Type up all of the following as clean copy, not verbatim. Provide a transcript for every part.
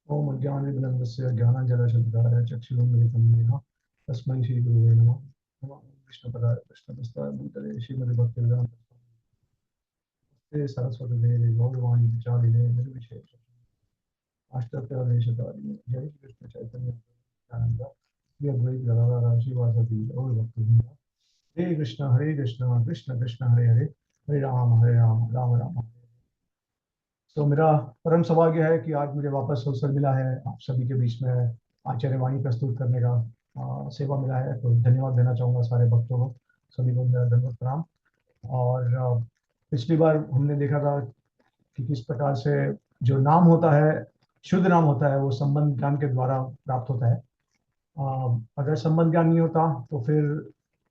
ओम अज्ञानविलम्बस्य ज्ञानाञ्जनशलाकया चक्षुरुन्मिलितं येन तस्मै श्रीगुरुवे नमः। नमः विष्णुपदाय कृष्णप्रस्थाय भूतले श्रीमद्भक्तिवेदान्त स्वामिने सरस्वतीदेवे गौरवाणी विचारिणे निर्विशेष अष्टादशाधिकारिणे जय श्री कृष्ण चैतन्य नित्यानंद श्री अद्वैत गदाधर श्रीवासदि गौर भक्तवृंद। हरे कृष्ण कृष्ण कृष्ण हरे हरे हरे राम राम राम। तो मेरा परम सौभाग्य है कि आज मुझे वापस अवसर मिला है आप सभी के बीच में आचार्य वाणी प्रस्तुत करने का सेवा मिला है। तो धन्यवाद देना चाहूँगा सारे भक्तों को, सभी को मेरा धन्यवाद प्रणाम। और पिछली बार हमने देखा था कि किस प्रकार से जो नाम होता है, शुद्ध नाम होता है, वो संबंध ज्ञान के द्वारा प्राप्त होता है। अगर संबंध ज्ञान नहीं होता तो फिर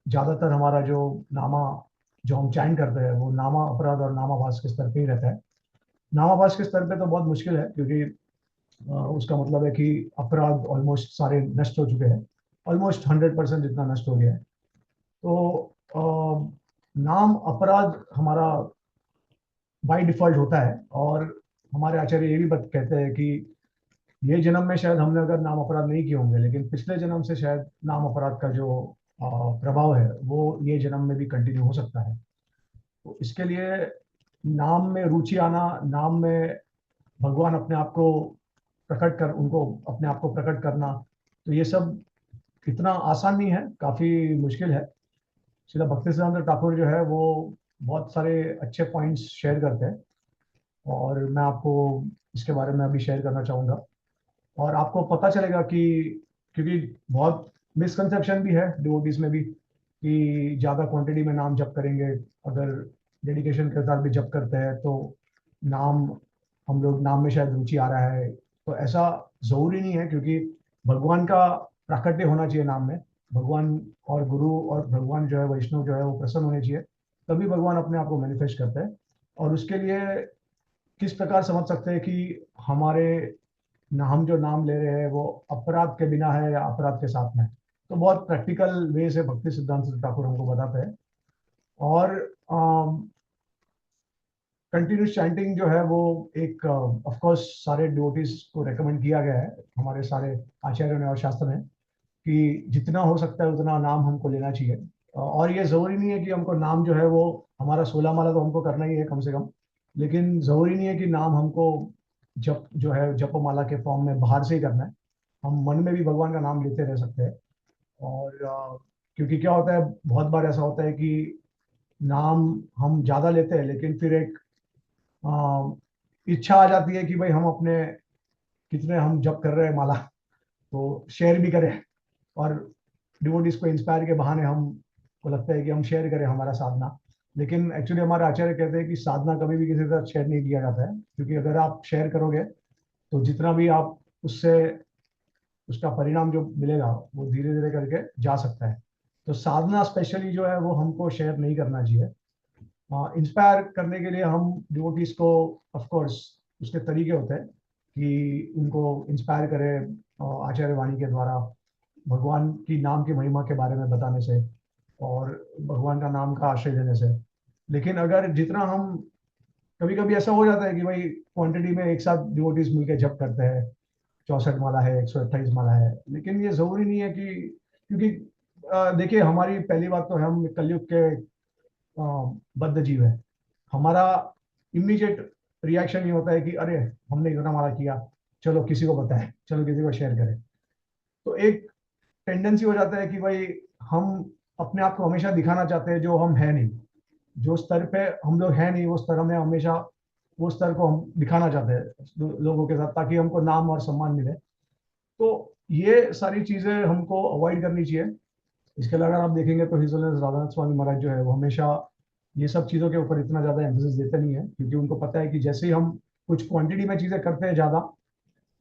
ज़्यादातर हमारा जो नामा जो हम चयन करते हैं वो नामा अपराध और नामाभास के स्तर पे ही रहता है। नामाभास के स्तर पे तो बहुत मुश्किल है, क्योंकि उसका मतलब है कि अपराध ऑलमोस्ट सारे नष्ट हो चुके हैं, ऑलमोस्ट 100% जितना नष्ट हो गया है। तो नाम अपराध हमारा बाय डिफॉल्ट होता है। और हमारे आचार्य ये भी बात कहते हैं कि ये जन्म में शायद हमने अगर नाम अपराध नहीं किए होंगे, लेकिन पिछले जन्म से शायद नाम अपराध का जो प्रभाव है वो ये जन्म में भी कंटिन्यू हो सकता है। तो इसके लिए नाम में रुचि आना, नाम में भगवान अपने आप को प्रकट कर उनको अपने आप को प्रकट करना, तो ये सब इतना आसान नहीं है, काफी मुश्किल है। श्रीला भक्ति सिद्धांत ठाकुर जो है वो बहुत सारे अच्छे पॉइंट्स शेयर करते हैं, और मैं आपको इसके बारे में अभी शेयर करना चाहूंगा। और आपको पता चलेगा कि क्योंकि बहुत मिसकंसेप्शन भी है डिवोटीज में भी कि ज्यादा क्वांटिटी में नाम जप करेंगे, अगर डेडिकेशन के साथ भी जप करते हैं तो नाम हम लोग नाम में शायद रुचि आ रहा है। तो ऐसा जरूरी नहीं है, क्योंकि भगवान का प्राकट्य होना चाहिए नाम में। भगवान और गुरु और भगवान जो है वैष्णव जो है वो प्रसन्न होने चाहिए, तभी भगवान अपने आप को मैनिफेस्ट करते हैं। और उसके लिए किस प्रकार समझ सकते हैं कि हमारे हम जो नाम ले रहे हैं वो अपराध के बिना है या अपराध के साथ में, तो बहुत प्रैक्टिकल वे से भक्ति सिद्धांत ठाकुर हमको बताते हैं। और कंटिन्यूस चैंटिंग जो है वो एक ऑफ कोर्स सारे डिवोटीज को रेकमेंड किया गया है हमारे सारे आचार्यों ने और शास्त्र में, कि जितना हो सकता है उतना नाम हमको लेना चाहिए। और ये जरूरी नहीं है कि हमको नाम जो है वो हमारा 16 माला तो हमको करना ही है कम से कम, लेकिन जरूरी नहीं है कि नाम हमको जप जो है जपमाला के फॉर्म में बाहर से ही करना है। हम मन में भी भगवान का नाम लेते रह सकते हैं। और क्योंकि क्या होता है, बहुत बार ऐसा होता है कि नाम हम ज्यादा लेते हैं, लेकिन फिर एक इच्छा आ जाती है कि भाई हम अपने कितने हम जप कर रहे हैं माला, तो शेयर भी करें। और डिवोटीज को इंस्पायर के बहाने हम को लगता है कि हम शेयर करें हमारा साधना। लेकिन एक्चुअली हमारे आचार्य कहते हैं कि साधना कभी भी किसी के साथ शेयर नहीं किया जाता है, क्योंकि अगर आप शेयर करोगे तो जितना भी आप उससे उसका परिणाम जो मिलेगा वो धीरे धीरे करके जा सकता है। तो साधना स्पेशली जो है वो हमको शेयर नहीं करना चाहिए। इंस्पायर करने के लिए हम डिवोटीज को ऑफ कोर्स उसके तरीके होते हैं कि उनको इंस्पायर करें आचार्य वाणी के द्वारा, भगवान की नाम की महिमा के बारे में बताने से और भगवान का नाम का आश्रय देने से। लेकिन अगर जितना हम कभी कभी ऐसा हो जाता है कि भाई क्वांटिटी में एक साथ डिवोटीज मिलकर जप करते हैं, 64 माला है, 128 माला है, लेकिन ये जरूरी नहीं है कि क्योंकि देखिए हमारी पहली बात तो हम कलयुग के बद्ध जीव है। हमारा इमीडिएट रिएक्शन ये होता है कि अरे हमने इतना माला किया, चलो किसी को बताएं, चलो किसी को शेयर करें। तो एक टेंडेंसी हो जाता है कि भाई हम अपने आप को हमेशा दिखाना चाहते हैं जो हम है नहीं, जो स्तर पे हम लोग हैं नहीं वो स्तर हमें हमेशा वो स्तर को हम दिखाना चाहते हैं लोगों के साथ, ताकि हमको नाम और सम्मान मिले। तो ये सारी चीजें हमको अवॉइड करनी चाहिए। इसके अलावा अगर आप देखेंगे तो हिज होलिनेस राधानाथ स्वामी महाराज जो है वो हमेशा ये सब चीजों के ऊपर इतना ज्यादा एम्फोसिस देते नहीं है, क्योंकि उनको पता है कि जैसे ही हम कुछ क्वांटिटी में चीजें करते हैं ज्यादा,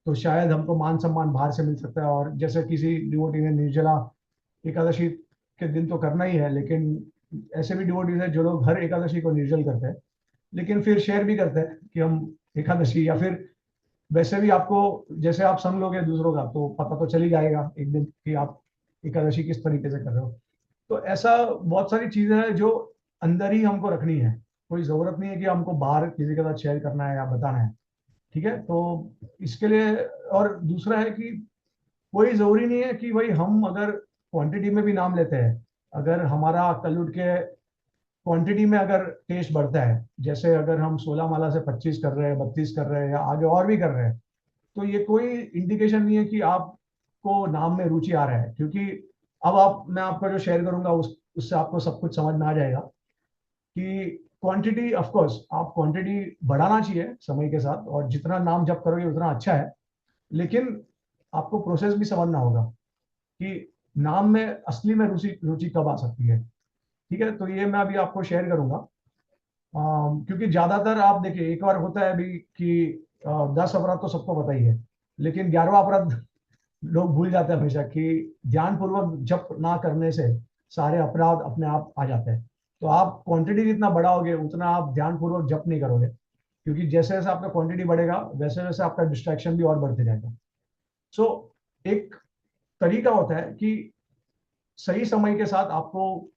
तो शायद हमको मान सम्मान बाहर से मिल सकता है। और जैसे किसी डिवोटी ने निर्जला एकादशी के दिन तो करना ही है, लेकिन ऐसे भी डिवोटीज है जो लोग हर एकादशी को निर्जल करते हैं, लेकिन फिर शेयर भी करते हैं कि हम एकादशी, या फिर वैसे भी आपको जैसे आप संग लोगे दूसरों का तो पता तो चल ही जाएगा एक दिन कि आप एकादशी किस तरीके से कर रहे हो। तो ऐसा बहुत सारी चीजें हैं जो अंदर ही हमको रखनी है, कोई जरूरत नहीं है कि हमको बाहर किसी के साथ शेयर करना है या बताना है। ठीक है, तो इसके लिए, और दूसरा है कि कोई जरूरी नहीं है कि भाई हम अगर क्वांटिटी में भी नाम लेते हैं, अगर हमारा कल उठ के क्वांटिटी में अगर टेस्ट बढ़ता है, जैसे अगर हम 16 माला से 25 कर रहे हैं, 32 कर रहे हैं, या आगे और भी कर रहे हैं, तो ये कोई इंडिकेशन नहीं है कि आपको नाम में रुचि आ रहा है। क्योंकि अब मैं आपको जो शेयर करूंगा उससे आपको सब कुछ समझ में आ जाएगा कि क्वांटिटी, ऑफ कोर्स आप क्वांटिटी बढ़ाना चाहिए समय के साथ, और जितना नाम जप करोगे उतना अच्छा है। लेकिन आपको प्रोसेस भी समझना होगा कि नाम में असली में रुचि रुचि कब आ सकती है। ठीक है, तो ये मैं अभी आपको शेयर करूंगा। क्योंकि ज्यादातर आप देखिए, एक बार होता है अभी कि 10 अपराध तो सबको पता ही है, लेकिन 11वां अपराध लोग भूल जाते हैं हमेशा, कि ध्यान पूर्वक जप ना करने से सारे अपराध अपने आप आ जाते हैं। तो आप क्वांटिटी जितना बढ़ाओगे उतना आप ध्यान पूर्वक जप नहीं करोगे, क्योंकि जैसे जैसे आपका क्वांटिटी बढ़ेगा वैसे वैसे आपका डिस्ट्रैक्शन भी और बढ़ते जाएगा। सो एक तरीका होता है कि सही समय के साथ आपको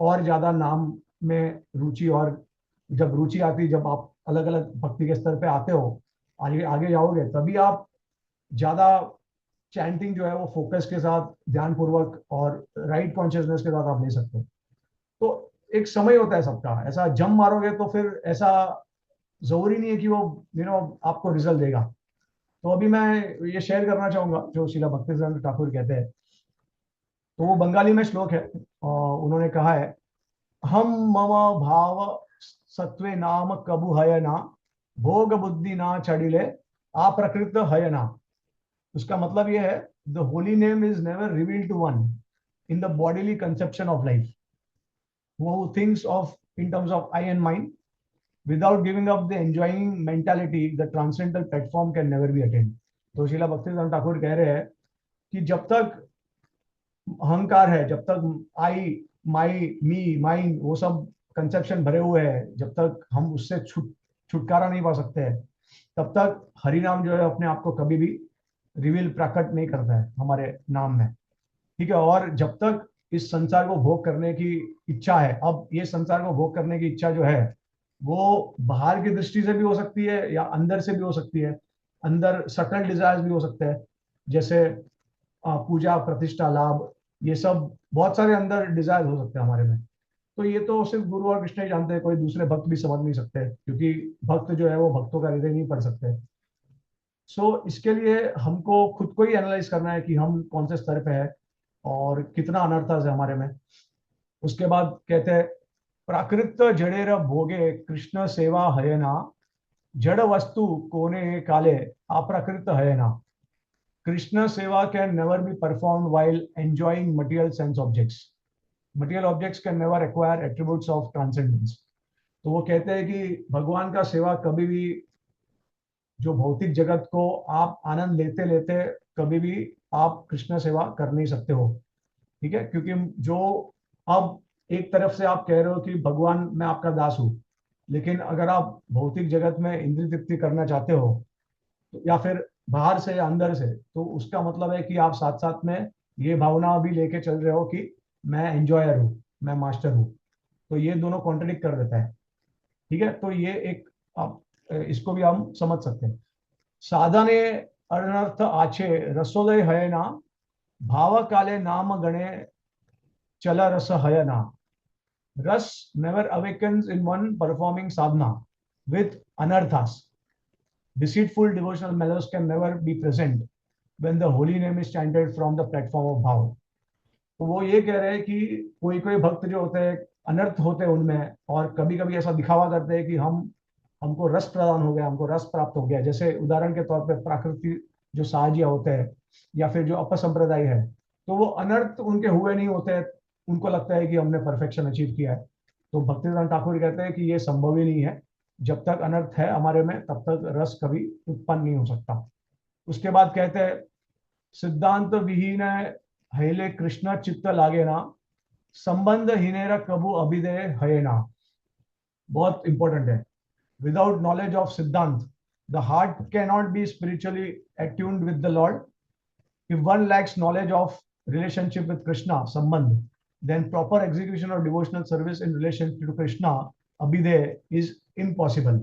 और ज्यादा नाम में रुचि, और जब रुचि आती, जब आप अलग अलग भक्ति के स्तर पे आते हो, आगे आगे जाओगे, तभी आप ज्यादा चैंटिंग जो है वो फोकस के साथ, ध्यान पूर्वक और राइट कॉन्शियसनेस के साथ आप ले सकते हो। तो एक समय होता है सबका, ऐसा जम मारोगे तो फिर ऐसा जरूरी नहीं है कि वो आपको रिजल्ट देगा। तो अभी मैं ये शेयर करना चाहूंगा जो शिला भक्तिसिद्धांत ठाकुर कहते हैं। तो वो बंगाली में श्लोक है, और उन्होंने कहा है, हम मम भाव सत्वे नाम कबु हयना, भोग बुद्धि ना चढ़िले, अप्रकृत हयना। उसका मतलब यह है, the holy name is never revealed to one in the bodily conception of life, who thinks of in terms of I and mind, without giving up the enjoying mentality, the transcendental platform can never be attained. तो शिला भक्तिसिद्धांत ठाकुर कह रहे हैं कि जब तक अहंकार है, जब तक आई, माई, मी, माइन, वो सब कंसेप्शन भरे हुए हैं, जब तक हम उससे छुटकारा नहीं पा सकते हैं, तब तक हरिनाम जो है अपने आप को कभी भी रिवील, प्रकट नहीं करता है हमारे नाम में। ठीक है, और जब तक इस संसार को भोग करने की इच्छा है, अब ये संसार को भोग करने की इच्छा जो है वो बाहर की दृष्टि से भी हो सकती है या अंदर से भी हो सकती है। अंदर सटल डिजायर्स भी हो सकते हैं, जैसे पूजा, प्रतिष्ठा, लाभ, ये सब बहुत सारे अंदर डिजायर हो सकते हैं हमारे में। तो ये तो सिर्फ गुरु और कृष्ण ही जानते हैं, कोई दूसरे भक्त भी समझ नहीं सकते, क्योंकि भक्त जो है वो भक्तों का हृदय नहीं पढ़ सकते। इसके लिए हमको खुद को ही एनालाइज करना है कि हम कौन से स्तर पे है और कितना अनर्थास है हमारे में। उसके बाद कहते हैं, प्राकृत जड़ेर भोगे कृष्ण सेवा हयना, जड़ वस्तु कोने काले अप्राकृत हयना। Krishna Seva can never be performed while enjoying material sense objects. Material objects can never acquire attributes of transcendence. तो वो कहते हैं कि भगवान का सेवा कभी भी, जो भौतिक जगत को आप आनंद लेते लेते कभी भी आप कृष्ण सेवा कर नहीं सकते हो। ठीक है, क्योंकि जो, अब एक तरफ से आप कह रहे हो कि भगवान मैं आपका दास हूं, लेकिन अगर आप भौतिक जगत में इंद्रिय तृप्ति करना चाहते हो, या फिर बाहर से या अंदर से, तो उसका मतलब है कि आप साथ साथ में ये भावना भी लेके चल रहे हो कि मैं एंजॉयर हूँ, मैं मास्टर हूँ। तो ये दोनों कॉन्ट्रडिक्ट कर देता है। ठीक है, तो ये एक, आप इसको भी हम समझ सकते हैं। साधने अनर्थ आछे रसोदय है ना, भाव काले नाम गणे चल रस है ना। रस never awakens in one performing sadhana with anarthas. Deceitful devotional mellows can never be present when the holy name is chanted from the platform of bhav. तो वो ये कह रहे हैं कि कोई कोई भक्त जो होते हैं, अनर्थ होते हैं उनमें, और कभी कभी ऐसा दिखावा करते हैं कि हमको रस प्रदान हो गया, हमको रस प्राप्त हो गया। जैसे उदाहरण के तौर पे प्राकृतिक जो साहजिया होते हैं, या फिर जो अपसंप्रदाय है, तो वो अनर्थ उनके हुए नहीं होते हैं, उनको लगता है कि हमने परफेक्शन अचीव किया है। तो भक्तिवेदांत ठाकुर कहते हैं कि ये संभव ही नहीं है। जब तक अनर्थ है हमारे में, तब तक रस कभी उत्पन्न नहीं हो सकता। उसके बाद कहते हैं, सिद्धांत विहीन हैले कृष्ण चित्त लागे ना, संबंध हीनेरा कबू अभिदय है ना। बहुत इंपॉर्टेंट है। विदाउट नॉलेज ऑफ सिद्धांत, the heart can not be spiritually attuned with the Lord. If one lacks knowledge of relationship with Krishna, sambandh, then proper execution of devotional service in relation to Krishna, abhidheya, is impossible.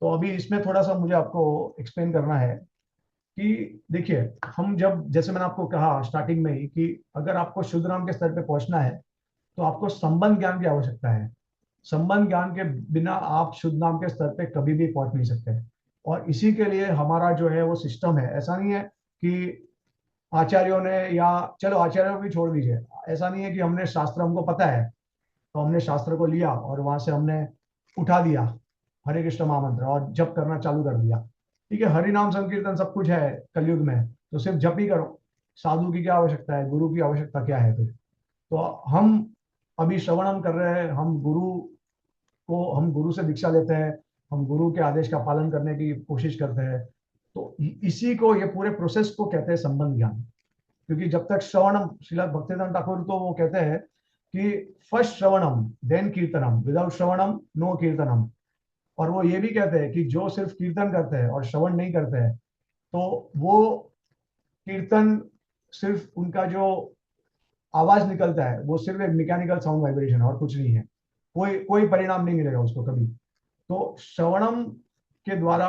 तो अभी इसमें थोड़ा सा मुझे आपको explain करना है कि देखिए, हम जब, जैसे मैंने आपको कहा स्टार्टिंग में ही कि अगर आपको शुद्ध नाम के स्तर पे पहुंचना है तो आपको संबंध ज्ञान की आवश्यकता है। संबंध ज्ञान के बिना आप शुद्ध नाम के स्तर पे कभी भी पहुंच नहीं सकते। और इसी के लिए हमारा जो है वो सिस्टम है। ऐसा नहीं है कि आचार्यों ने, या चलो आचार्यों को भी छोड़ दीजिए, ऐसा नहीं है कि हमने शास्त्र, हमको पता है तो हमने शास्त्र को लिया और वहां से हमने उठा दिया हरे कृष्ण महामंत्र और जप करना चालू कर दिया। ठीक है, हरि नाम संकीर्तन सब कुछ है कलयुग में, तो सिर्फ जप ही करो। साधु की क्या आवश्यकता है, गुरु की आवश्यकता क्या है फिर? तो हम अभी श्रवणम कर रहे हैं, हम गुरु से दीक्षा लेते हैं, हम गुरु के आदेश का पालन करने की कोशिश करते हैं। तो इसी को, ये पूरे प्रोसेस को कहते हैं संबंध ज्ञान। क्योंकि जब तक श्रवणम, श्रीला भक्तिवेदांत ठाकुर तो वो कहते हैं कि फर्स्ट श्रवणम देन कीर्तनम, विदाउट श्रवणम नो कीर्तनम। और वो ये भी कहते हैं कि जो सिर्फ कीर्तन करते हैं और श्रवण नहीं करते हैं, तो वो कीर्तन सिर्फ उनका जो आवाज निकलता है वो सिर्फ एक मैकेनिकल साउंड वाइब्रेशन है और कुछ नहीं है। कोई कोई परिणाम नहीं मिलेगा उसको कभी। तो श्रवणम के द्वारा,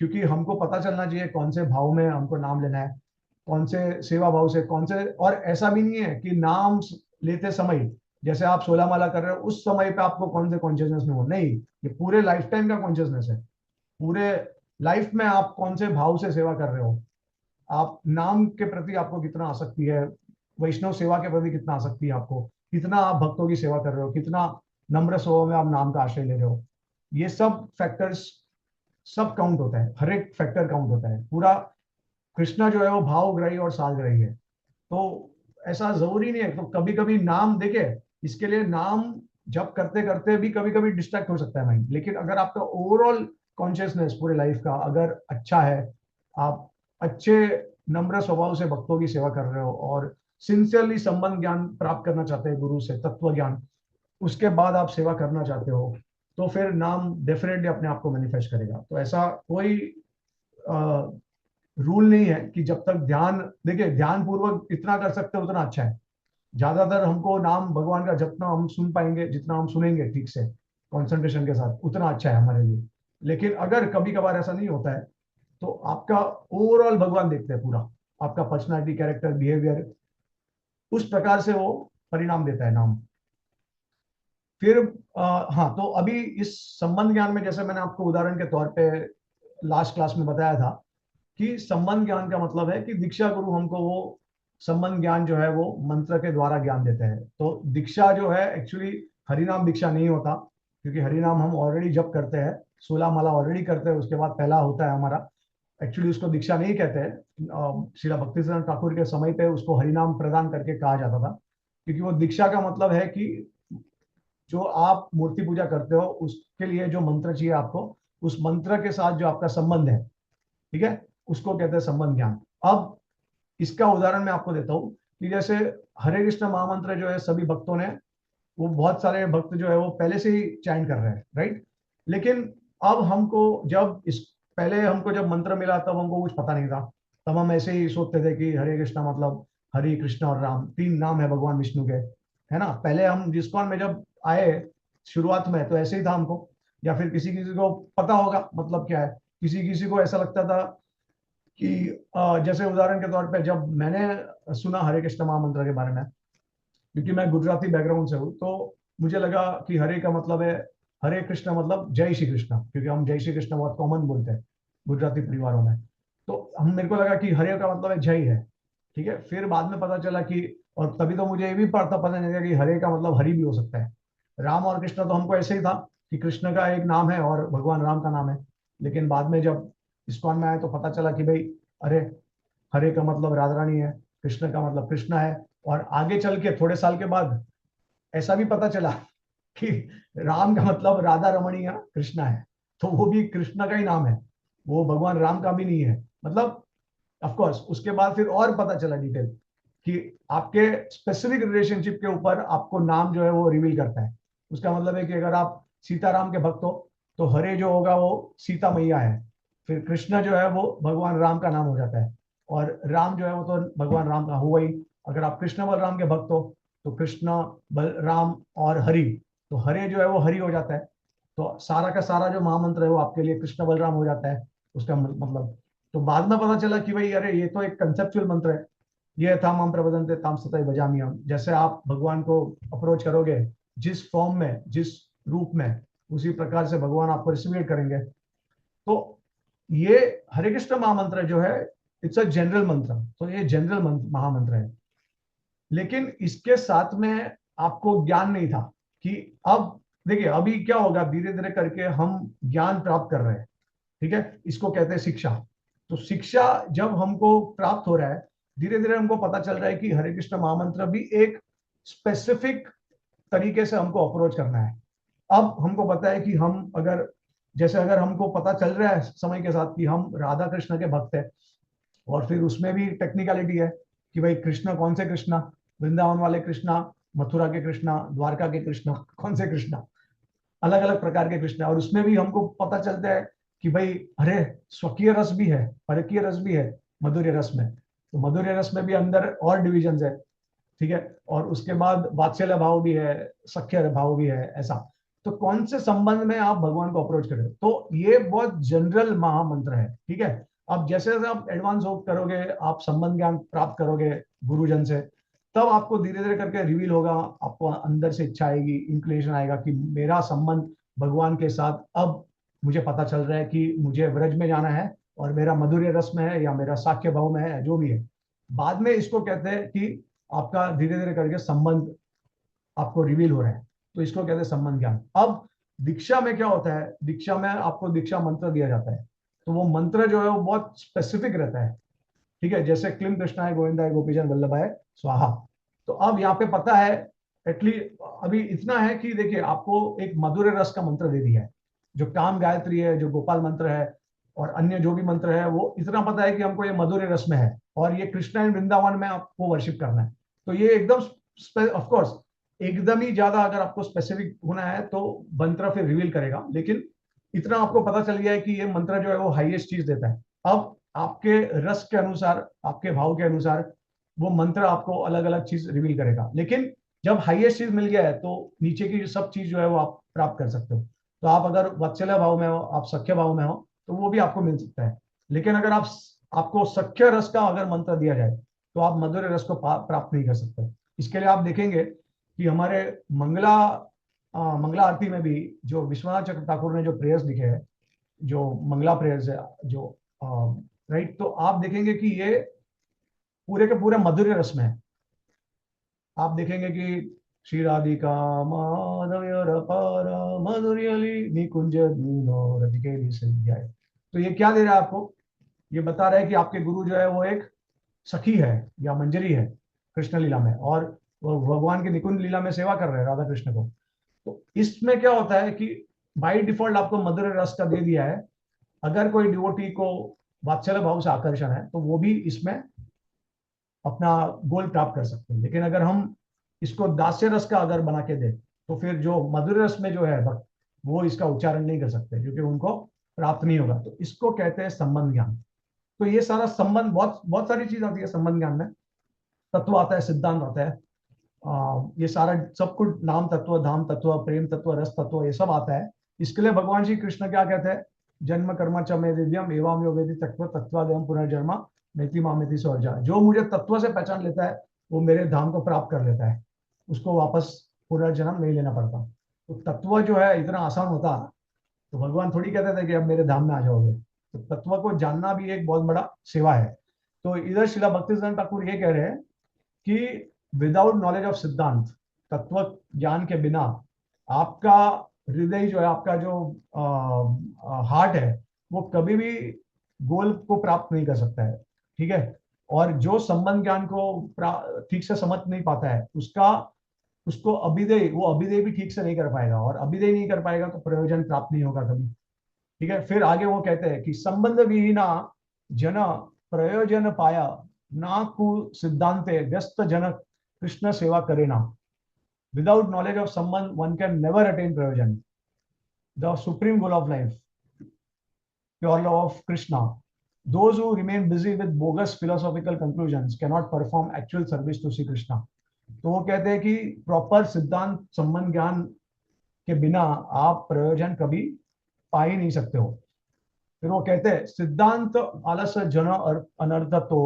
क्योंकि हमको पता चलना चाहिए कौन से भाव में हमको नाम लेना है, कौन से सेवा भाव से, कौन से, और ऐसा भी नहीं है कि नाम लेते समय, जैसे आप 16 माला कर रहे हो उस समय पे आपको कौन से कॉन्शियसनेस में हो, नहीं, ये पूरे लाइफ टाइम का कॉन्शियसनेस है। पूरे लाइफ में आप कौन से भाव से सेवा कर रहे हो, आप नाम के प्रति आपको कितना आसक्ति है, वैष्णव सेवा के प्रति कितना आसक्ति है आपको, कितना आप भक्तों की सेवा कर रहे हो, कितना नम्र स्वभाव में आप नाम का आश्रय ले रहे हो, ये सब फैक्टर्स सब काउंट होता है। हर एक फैक्टर काउंट होता है पूरा। कृष्णा जो है वो भावग्राही और सालग्राही है। तो ऐसा जरूरी नहीं है, तो कभी कभी नाम देखे, इसके लिए नाम जब करते करते भी कभी कभी डिस्ट्रैक्ट हो सकता है माइंड, लेकिन अगर आपका ओवरऑल कॉन्शियसनेस पूरे लाइफ का अगर अच्छा है, आप अच्छे नम्र स्वभाव से भक्तों की सेवा कर रहे हो और सिंसियरली संबंध ज्ञान प्राप्त करना चाहते हैं गुरु से, तत्व ज्ञान, उसके बाद आप सेवा करना चाहते हो, तो फिर नाम डेफिनेटली अपने आप को मैनिफेस्ट करेगा। तो ऐसा कोई रूल नहीं है कि जब तक ध्यान, देखिए ध्यान पूर्वक इतना कर सकते हो उतना अच्छा है। ज्यादातर हमको नाम भगवान का जितना हम सुन पाएंगे, जितना हम सुनेंगे ठीक से कंसंट्रेशन के साथ, उतना अच्छा है हमारे लिए। लेकिन अगर कभी कभार ऐसा नहीं होता है, तो आपका ओवरऑल भगवान देखते हैं पूरा, आपका पर्सनालिटी, कैरेक्टर, बिहेवियर, उस प्रकार से वो परिणाम देता है नाम। फिर हाँ, तो अभी इस संबंध ज्ञान में, जैसे मैंने आपको उदाहरण के तौर पे लास्ट क्लास में बताया था कि संबंध ज्ञान का मतलब है कि दीक्षा गुरु हमको वो संबंध ज्ञान जो है वो मंत्र के द्वारा ज्ञान देते हैं। तो दीक्षा जो है एक्चुअली हरिनाम दीक्षा नहीं होता, क्योंकि हरिनाम हम ऑलरेडी जब करते हैं, 16 माला ऑलरेडी करते हैं, उसके बाद पहला होता है हमारा, एक्चुअली उसको दीक्षा नहीं कहते हैं। श्रीला भक्तिसिद्धांत ठाकुर के समय पे उसको हरिनाम प्रदान करके कहा जाता था, क्योंकि वो दीक्षा का मतलब है कि जो आप मूर्ति पूजा करते हो उसके लिए जो मंत्र चाहिए आपको, उस मंत्र के साथ जो आपका संबंध है, ठीक है, उसको कहते हैं संबंध ज्ञान। अब इसका उदाहरण मैं आपको देता हूं कि जैसे हरे कृष्ण महामंत्र जो है सभी भक्तों ने, वो बहुत सारे भक्त जो है वो पहले से ही चैंट कर रहे हैं, राइट। लेकिन अब हमको जब इस, पहले हमको जब मंत्र मिला तब हमको कुछ पता नहीं था, तब हम ऐसे ही सोचते थे कि हरे कृष्णा मतलब हरि कृष्ण और राम, 3 नाम है भगवान विष्णु के, है ना। पहले हम जिस्कॉन में जब आए शुरुआत में तो ऐसे ही था हमको, या फिर किसी किसी को पता होगा मतलब क्या है, किसी किसी को ऐसा लगता था कि जैसे उदाहरण के तौर पे जब मैंने सुना हरे कृष्ण महामंत्र के बारे में, क्योंकि मैं गुजराती बैकग्राउंड से हूँ, तो मुझे लगा कि हरे का मतलब है, हरे कृष्ण मतलब जय श्री कृष्ण, क्योंकि हम जय श्री कृष्ण बहुत कॉमन बोलते हैं गुजराती परिवारों में। तो हम, मेरे को लगा कि हरे का मतलब है जय है, ठीक है। फिर बाद में पता चला कि, और तभी तो मुझे ये भी पता नहीं लगा कि हरे का मतलब हरि भी हो सकता है। राम और कृष्ण तो हमको ऐसे ही था कि कृष्ण का एक नाम है और भगवान राम का नाम है। लेकिन बाद में जब इस्कॉन में आए तो पता चला कि भाई, अरे हरे का मतलब राधा रानी है, कृष्ण का मतलब कृष्णा है। और आगे चल के थोड़े साल के बाद ऐसा भी पता चला कि राम का मतलब राधा रमणीय कृष्णा है, तो वो भी कृष्ण का ही नाम है, वो भगवान राम का भी नहीं है। मतलब ऑफ कोर्स उसके बाद फिर और पता चला डिटेल कि आपके स्पेसिफिक रिलेशनशिप के ऊपर आपको नाम जो है वो रिवील करता है। उसका मतलब है कि अगर आप सीताराम के भक्त हो तो हरे जो होगा वो सीता मैया है, फिर कृष्ण जो है वो भगवान राम का नाम हो जाता है, और राम जो है वो तो भगवान राम का हुआ ही। अगर आप कृष्ण बलराम के भक्त हो तो कृष्ण बलराम और हरि, तो हरे जो है वो हरि हो जाता है। तो सारा का सारा जो महामंत्र है वो आपके लिए कृष्ण बलराम हो जाता है, उसका मतलब। तो बाद में पता चला कि भाई अरे ये तो एक कंसेप्चुअल मंत्र है, ये था माम प्रवदन्ते ताम सतय भजामि हम। जैसे आप भगवान को अप्रोच करोगे जिस फॉर्म में, जिस रूप में, उसी प्रकार से भगवान आपको रिसीव करेंगे। तो ये हरे कृष्ण महामंत्र जो है, इट्स अ जनरल मंत्र, तो ये जनरल महामंत्र है। लेकिन इसके साथ में आपको ज्ञान नहीं था कि अब देखिए अभी क्या होगा, धीरे धीरे करके हम ज्ञान प्राप्त कर रहे हैं, ठीक है, इसको कहते हैं शिक्षा। तो शिक्षा जब हमको प्राप्त हो रहा है, धीरे धीरे हमको पता चल रहा है कि हरे कृष्ण महामंत्र भी एक स्पेसिफिक तरीके से हमको अप्रोच करना है। अब हमको पता है कि हम अगर, जैसे अगर हमको पता चल रहा है समय के साथ कि हम राधा कृष्ण के भक्त हैं, और फिर उसमें भी टेक्निकलिटी है कि भाई कृष्ण कौन से कृष्णा, वृंदावन वाले कृष्णा, मथुरा के कृष्णा, द्वारका के कृष्णा, कौन से कृष्णा, अलग अलग प्रकार के कृष्ण। और उसमें भी हमको पता चलता है कि भाई अरे स्वकीय रस भी है, परकीय रस भी है मधुर्य रस में। तो मधुर्य रस में भी अंदर और डिविजन है, ठीक है, और उसके बाद वात्सल्य भाव भी है, सख्य भाव भी है, ऐसा। तो कौन से संबंध में आप भगवान को अप्रोच करें, तो ये बहुत जनरल महामंत्र है, ठीक है। अब जैसे जैसे आप एडवांस हो करोगे, आप संबंध ज्ञान प्राप्त करोगे गुरुजन से, तब आपको धीरे धीरे करके रिवील होगा, आपको अंदर से इच्छा आएगी, इंक्लिनेशन आएगा कि मेरा संबंध भगवान के साथ, अब मुझे पता चल रहा है कि मुझे व्रज में जाना है, और मेरा मधुर्य रस में है या मेरा साक्ष्य भाव में है, जो भी है। बाद में इसको कहते हैं कि आपका धीरे धीरे करके संबंध आपको रिवील हो रहा है, तो इसको कहते हैं संबंध ज्ञान। अब दीक्षा में क्या होता है, दीक्षा में आपको दीक्षा मंत्र दिया जाता है, तो वो मंत्र जो है वो बहुत स्पेसिफिक रहता है, ठीक है। जैसे क्लीम कृष्णाय गोविंदाय गोपीजन वल्लभाय स्वाहा। तो अब यहाँ पे पता है, एटलीस्ट अभी इतना है कि देखिए आपको एक मधुर रस का मंत्र दे दिया है, जो काम गायत्री है, जो गोपाल मंत्र है, और अन्य जो भी मंत्र है, वो इतना पता है कि हमको ये मधुर रस में है, और ये कृष्ण एंड वृंदावन में आपको वर्शिप करना है। तो ये एकदम ऑफ कोर्स एकदम ही ज्यादा अगर आपको स्पेसिफिक होना है तो मंत्र फिर रिवील करेगा, लेकिन इतना आपको पता चल गया है कि ये मंत्र जो है वो हाईएस्ट चीज देता है। अब आपके रस के अनुसार, आपके भाव के अनुसार वो मंत्र आपको अलग अलग चीज रिवील करेगा, लेकिन जब हाईएस्ट चीज मिल गया है तो नीचे की सब चीज जो है वो आप प्राप्त कर सकते हो। तो आप अगर वात्सल्य भाव में हो, आप सख्य भाव में हो, तो वो भी आपको मिल सकता है। लेकिन अगर आपको सख्य रस का अगर मंत्र दिया जाए, तो आप मधुर रस को प्राप्त नहीं कर सकते। इसके लिए आप देखेंगे कि हमारे मंगला आरती में भी जो विश्वनाथ चक्र ठाकुर ने जो प्रेयर्स लिखे हैं, जो मंगला प्रेयर्स है, जो राइट, तो आप देखेंगे कि ये पूरे के पूरे मधुर्य रस में है। आप देखेंगे कि श्री राधिका माधव्य मधुर्यली निकुंज दूनो रतिकेली संध्याय। तो ये क्या दे रहा है आपको, ये बता रहा है कि आपके गुरु जो है वो एक सखी है या मंजरी है कृष्ण लीला में, और वो भगवान के निकुंज लीला में सेवा कर रहे हैं राधा कृष्ण को। तो इसमें क्या होता है कि बाई डिफॉल्ट आपको मधुर रस का दे दिया है। अगर कोई डिवोटी को वात्सल्य भाव से आकर्षण है, तो वो भी इसमें अपना गोल प्राप्त कर सकते हैं। लेकिन अगर हम इसको दास्य रस का अगर बना के दे, तो फिर जो मधुर रस में जो है भक्त, वो इसका उच्चारण नहीं कर सकते, क्योंकि उनको प्राप्त नहीं होगा। तो इसको कहते हैं संबंध ज्ञान। तो ये सारा संबंध, बहुत बहुत सारी चीज आती है संबंध ज्ञान में। तत्व आता है, सिद्धांत आता है, ये सारा सब कुछ, नाम तत्व, धाम तत्व, प्रेम तत्व, रस तत्व, ये सब आता है। इसके लिए भगवान श्री कृष्ण क्या कहते हैं, जन्म कर्म च मे दिव्यम एवं यो वेदी तत्व तत्वादेव पुनर्जन्म नैति मामेति स्वर्जा। जो मुझे तत्व से पहचान लेता है, वो मेरे धाम को प्राप्त कर लेता है, उसको वापस पुनर्जन्म नहीं लेना पड़ता। तो तत्व जो है इतना आसान होता, तो भगवान थोड़ी कहते थे कि अब मेरे धाम में आ जाओगे। तो तत्व को जानना भी एक बहुत बड़ा सेवा है। तो इधर शिला भक्तिसिद्धांत ठाकुर ये कह रहे हैं कि विदाउट नॉलेज ऑफ सिद्धांत, तत्व ज्ञान के बिना, आपका हृदय जो है, आपका जो हार्ट है, वो कभी भी गोल को प्राप्त नहीं कर सकता है, ठीक है। और जो संबंध ज्ञान को ठीक से समझ नहीं पाता है, उसका उसको अभिदय, वो अभिदय भी ठीक से नहीं कर पाएगा, और अभिदय नहीं कर पाएगा तो प्रयोजन प्राप्त नहीं होगा कभी, ठीक है। फिर आगे वो कहते हैं कि संबंध विहीना जन प्रयोजन पाया ना कु सिद्धांते व्यस्त जनक कृष्ण सेवा करे ना। विदाउट नॉलेज ऑफ संबंध वन कैन नेवर अटेन प्रयोजन, the supreme goal of life, pure love of Krishna. Those who remain busy with bogus philosophical conclusions cannot perform actual service to Sri Krishna. तो वो कहते हैं कि प्रॉपर सिद्धांत संबंध ज्ञान के बिना आप प्रयोजन कभी पा ही नहीं सकते हो। फिर वो कहते हैं सिद्धांत आलस जन अनर्थ तो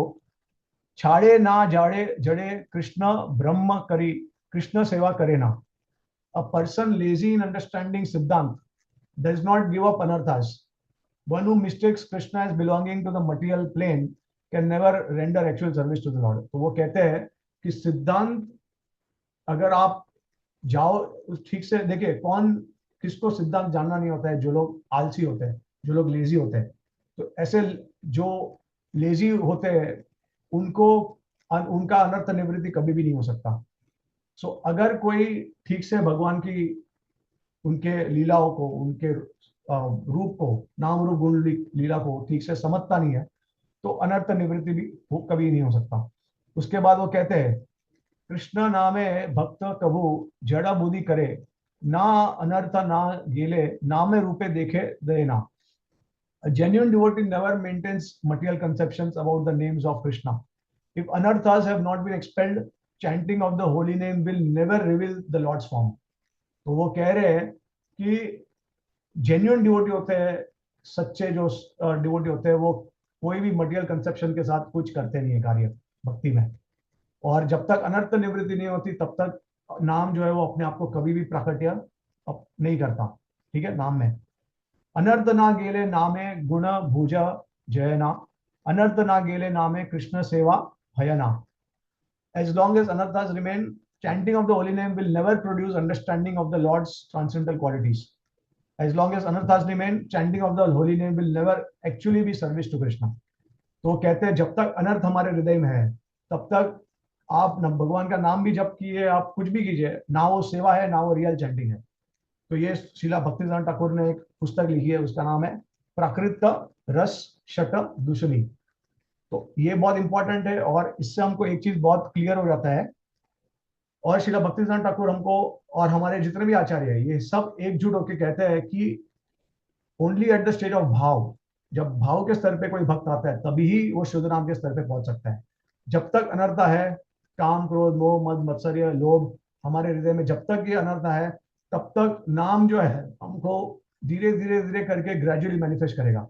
छाड़े ना जाड़े जड़े कृष्ण ब्रह्म करी कृष्ण सेवा करे ना। A person lazy in understanding सिद्धांत does not give up anarthas. One who mistakes Krishna as belonging to the material plane can never render actual service to the Lord. तो वो कहते हैं कि सिद्धांत अगर आप जाओ ठीक से देखिए, कौन किसको सिद्धांत जानना नहीं होता है? जो लोग आलसी होते हैं, जो लोग लेजी होते हैं। तो ऐसे जो लेजी होते हैं उनको उनका अनर्थ निवृत्ति कभी भी नहीं हो सकता। सो अगर कोई ठीक से भगवान की उनके लीलाओं को, उनके रूप को, नाम रूप गुण लीला को ठीक से समझता नहीं है तो अनर्थ निवृत्ति भी कभी नहीं हो सकता। उसके बाद वो कहते हैं कृष्ण नामे भक्त कबू जड़ा बुद्धि करे ना अनर्थ ना गेले नामे रूपे देखे देना। A genuine devotee never maintains material conceptions about the names of Krishna. If anarthas have not been expelled, chanting of the holy name will never reveal the Lord's form. तो वो कह रहे हैं कि जेन्युइन डिवोटी होते हैं, सच्चे जो डिवोटी होते हैं, वो कोई भी मटेरियल कंसेप्शन के साथ कुछ करते नहीं है कार्य भक्ति में। और जब तक अनर्थ निवृत्ति नहीं होती तब तक नाम जो है वो अपने आप को कभी भी प्राकट्य नहीं करता। ठीक है, नाम में अनर्थ ना गेले नामे गुण भुज जयना, अनर्थ ना गेले नामे कृष्ण सेवा भयना। As long as anarthas remain, chanting of the holy name will never produce understanding of the Lord's transcendental qualities. As long as anarthas remain, chanting of the holy name will never actually be service to Krishna. तो कहते हैं जब तक अनर्थ हमारे हृदय में है तब तक आप न भगवान का नाम भी जप कीजिए, आप कुछ भी कीजिए, ना वो सेवा है ना वो रियल चैंटिंग है। तो ये शिला भक्तिसिद्धांत ठाकुर ने एक पुस्तक लिखी है, उसका नाम है प्राकृत रस शट दूषणी। तो ये बहुत इंपॉर्टेंट है और इससे हमको एक चीज बहुत क्लियर हो जाता है। और शिला भक्तिसिद्धांत ठाकुर हमको और हमारे जितने भी आचार्य है ये सब एकजुट होकर कहते हैं कि only at the stage of भाव, जब भाव के स्तर पे कोई भक्त आता है तभी ही वो शुद्ध नाम के स्तर पे पहुंच सकता है। जब तक अनर्था है, काम क्रोध मोह मद मत्सर्य लोभ हमारे हृदय में जब तक ये अनर्था है तब तक नाम जो है हमको धीरे धीरे धीरे करके ग्रेजुअली मैनिफेस्ट करेगा।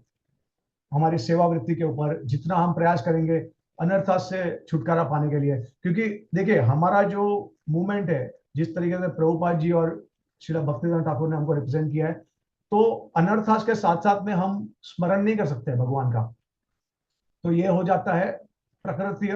हमारी सेवा वृत्ति के ऊपर जितना हम प्रयास करेंगे अनर्था से छुटकारा पाने के लिए, क्योंकि देखिए हमारा जो मूवमेंट है, जिस तरीके से प्रभुपाद जी और श्रीला भक्तिवेदांत ठाकुर ने हमको रिप्रेजेंट किया है, तो अनर्थास के साथ साथ में हम स्मरण नहीं कर सकते भगवान का। तो ये हो जाता है प्रकृति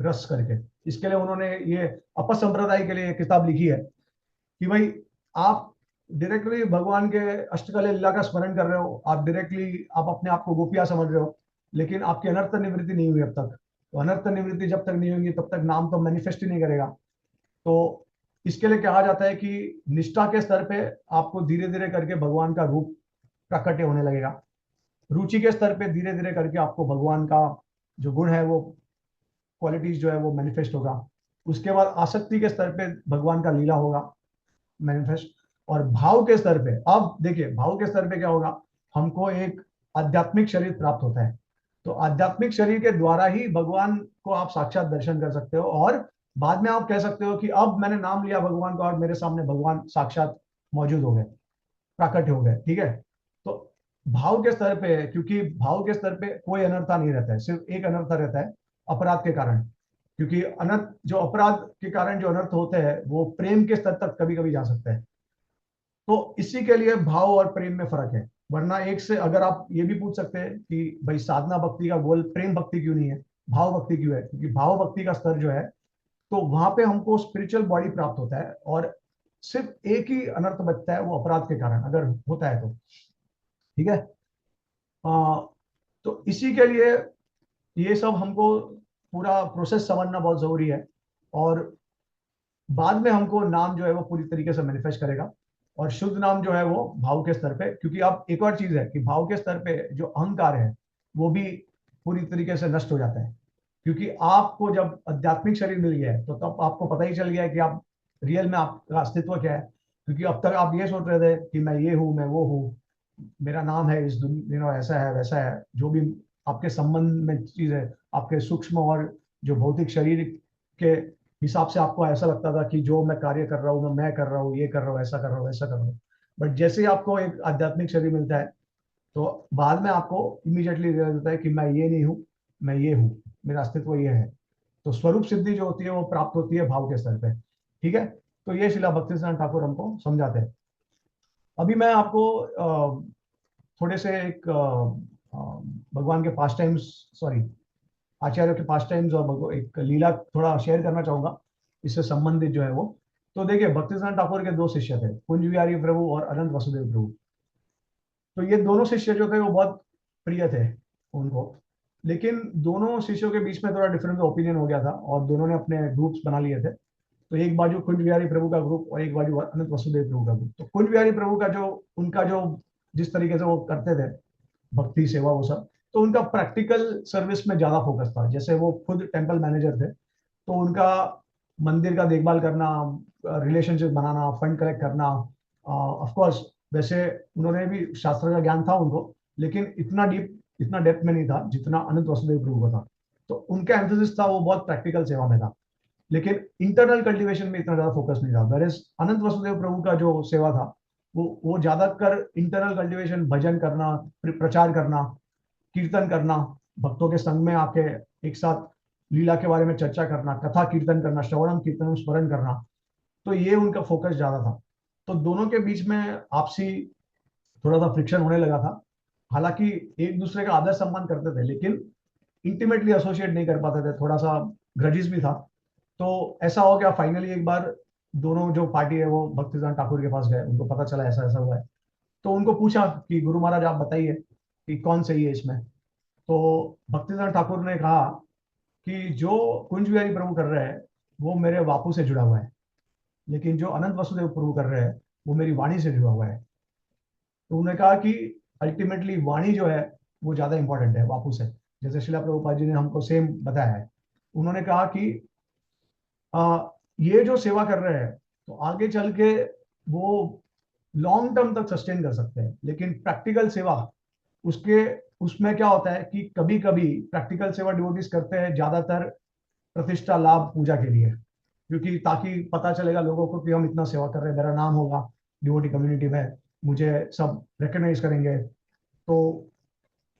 रस करके। इसके लिए उन्होंने ये अपसंप्रदाय के लिए किताब लिखी है कि भाई आप डायरेक्टली भगवान के अष्टकले लीला का स्मरण कर रहे हो, आप डायरेक्टली आप अपने आप को गोपिया समझ रहे हो, लेकिन आपकी अनर्थ निवृत्ति नहीं हुई अब तक। तो अनर्थ निवृत्ति जब तक नहीं होगी तब तक नाम तो मैनिफेस्ट ही नहीं करेगा। तो इसके लिए कहा जाता है कि निष्ठा के स्तर पे आपको धीरे धीरे करके भगवान का रूप प्रकट होने लगेगा। रुचि के स्तर पे धीरे धीरे करके आपको भगवान का जो गुण है, वो क्वालिटीज जो है वो मैनिफेस्ट होगा। उसके बाद आसक्ति के स्तर पे भगवान का लीला होगा मैनिफेस्ट। और भाव के स्तर पे, अब देखिए भाव के स्तर पे क्या होगा, हमको एक आध्यात्मिक शरीर प्राप्त होता है। तो आध्यात्मिक शरीर के द्वारा ही भगवान को आप साक्षात दर्शन कर सकते हो और बाद में आप कह सकते हो कि अब मैंने नाम लिया भगवान का और मेरे सामने भगवान साक्षात मौजूद हो गए, प्राकट हो गए। ठीक है, तो भाव के स्तर पे, क्योंकि भाव के स्तर पे कोई अनर्था नहीं रहता है, सिर्फ एक अनर्था रहता है अपराध के कारण। क्योंकि अनर्थ जो अपराध के कारण जो अनर्थ होते हैं वो प्रेम के स्तर तक कभी कभी जा सकते हैं। तो इसी के लिए भाव और प्रेम में फर्क है। वरना एक से अगर आप ये भी पूछ सकते हैं कि भाई साधना भक्ति का गोल प्रेम भक्ति क्यों नहीं है, भाव भक्ति क्यों है, क्योंकि भाव भक्ति का स्तर जो है तो वहां पे हमको स्पिरिचुअल बॉडी प्राप्त होता है और सिर्फ एक ही अनर्थ बचता है, वो अपराध के कारण अगर होता है तो। ठीक है, तो इसी के लिए ये सब हमको पूरा प्रोसेस समझना बहुत जरूरी है। और बाद में हमको नाम जो है वो पूरी तरीके से मैनिफेस्ट करेगा और शुद्ध नाम जो है वो भाव के स्तर पे। क्योंकि अब एक और चीज है कि भाव के स्तर पे जो अहंकार है वो भी पूरी तरीके से नष्ट हो जाता है। क्योंकि आपको जब आध्यात्मिक शरीर मिल गया है तो तब आपको पता ही चल गया है कि आप रियल में आपका अस्तित्व क्या है। क्योंकि अब तक आप ये सोच रहे थे कि मैं ये हूँ, मैं वो हूँ, मेरा नाम है इस दुनिया, ऐसा है वैसा है, जो भी आपके संबंध में चीज है, आपके सूक्ष्म और जो भौतिक शरीर के हिसाब से आपको ऐसा लगता था कि जो मैं कार्य कर रहा हूँ मैं कर रहा हूँ, ये कर रहा हूँ, ऐसा कर रहा हूँ, वैसा कर रहा हूँ। बट जैसे ही आपको एक आध्यात्मिक शरीर मिलता है तो बाद में आपको इमीडिएटली रियलाइज होता है कि मैं ये नहीं हूँ, मैं ये हूँ, मेरा अस्तित्व ये है। तो स्वरूप सिद्धि जो होती है वो प्राप्त होती है भाव के स्तर पे। ठीक है, तो ये शिला भक्ति सिद्धांत ठाकुर हमको समझाते हैं। अभी मैं आपको थोड़े से एक भगवान के पास टाइम्स, सॉरी, आचार्यों के पास टाइम्स और एक लीला थोड़ा शेयर करना चाहूंगा इससे संबंधित जो है वो। तो देखिए, भक्ति सिद्धांत ठाकुर के दो शिष्य थे, कुंज बिहारी प्रभु और अनंत वसुदेव प्रभु। तो ये दोनों शिष्य जो थे वो बहुत प्रिय थे उनको, लेकिन दोनों शिष्यों के बीच में थोड़ा डिफरेंस ओपिनियन हो गया था और दोनों ने अपने ग्रुप्स बना लिए थे। तो एक बाजू कुंज बिहारी प्रभु का ग्रुप और एक बाजू अनंत वसुदेव प्रभु का ग्रुप। तो कुंज बिहारी प्रभु का जो उनका जो जिस तरीके से वो करते थे भक्ति सेवा वो सब, तो उनका प्रैक्टिकल सर्विस में ज्यादा फोकस था। जैसे वो खुद टेम्पल मैनेजर थे, तो उनका मंदिर का देखभाल करना, रिलेशनशिप बनाना, फंड कलेक्ट करना, ऑफ कोर्स वैसे उन्होंने भी शास्त्र का ज्ञान था उनको, लेकिन इतना डीप, इतना डेप्थ में नहीं था जितना अनंत वसुदेव प्रभु का था। तो उनका एम्फोसिस था वो बहुत प्रैक्टिकल सेवा में था, लेकिन इंटरनल कल्टीवेशन में इतना ज्यादा फोकस नहीं था। वेयर अनंत वसुदेव प्रभु का जो सेवा था वो ज्यादातर इंटरनल कल्टीवेशन, भजन करना, प्रचार करना, कीर्तन करना, भक्तों के संग में आके एक साथ लीला के बारे में चर्चा करना, कथा कीर्तन करना, श्रवणम कीर्तनम स्मरण करना। तो ये उनका फोकस ज्यादा था। तो दोनों के बीच में आपसी थोड़ा सा फ्रिक्शन होने लगा था। हालांकि एक दूसरे का आदर सम्मान करते थे, लेकिन इंटीमेटली एसोसिएट नहीं कर पाते थे, थोड़ा सा ग्रजिस भी था। तो ऐसा हो गया, फाइनली एक बार दोनों जो पार्टी है वो भक्तिदान ठाकुर के पास गए, उनको पता चला ऐसा ऐसा हुआ है। तो उनको पूछा कि गुरु महाराज आप बताइए कि कौन सही है इसमें। तो भक्तिदान ठाकुर ने कहा कि जो कुंज बिहारी प्रभु कर रहे हैं वो मेरे वापू से जुड़ा हुआ है, लेकिन जो अनंत वसुदेव प्रभु कर रहे हैं वो मेरी वाणी से जुड़ा हुआ है। तो उन्होंने कहा कि अल्टीमेटली वाणी जो है वो ज्यादा इंपॉर्टेंट है वापू से, जैसे शिला प्रभुपाद जी ने हमको सेम बताया है। उन्होंने कहा कि ये जो सेवा कर रहे हैं तो आगे चल के वो लॉन्ग टर्म तक सस्टेन कर सकते हैं, लेकिन प्रैक्टिकल सेवा उसके उसमें क्या होता है कि कभी कभी प्रैक्टिकल सेवा डिवोटीज करते हैं ज्यादातर प्रतिष्ठा, लाभ, पूजा के लिए, क्योंकि ताकि पता चलेगा लोगों को कि हम इतना सेवा कर रहे हैं, मेरा नाम होगा डिवोटी कम्युनिटी में, मुझे सब रिकग्नाइज करेंगे। तो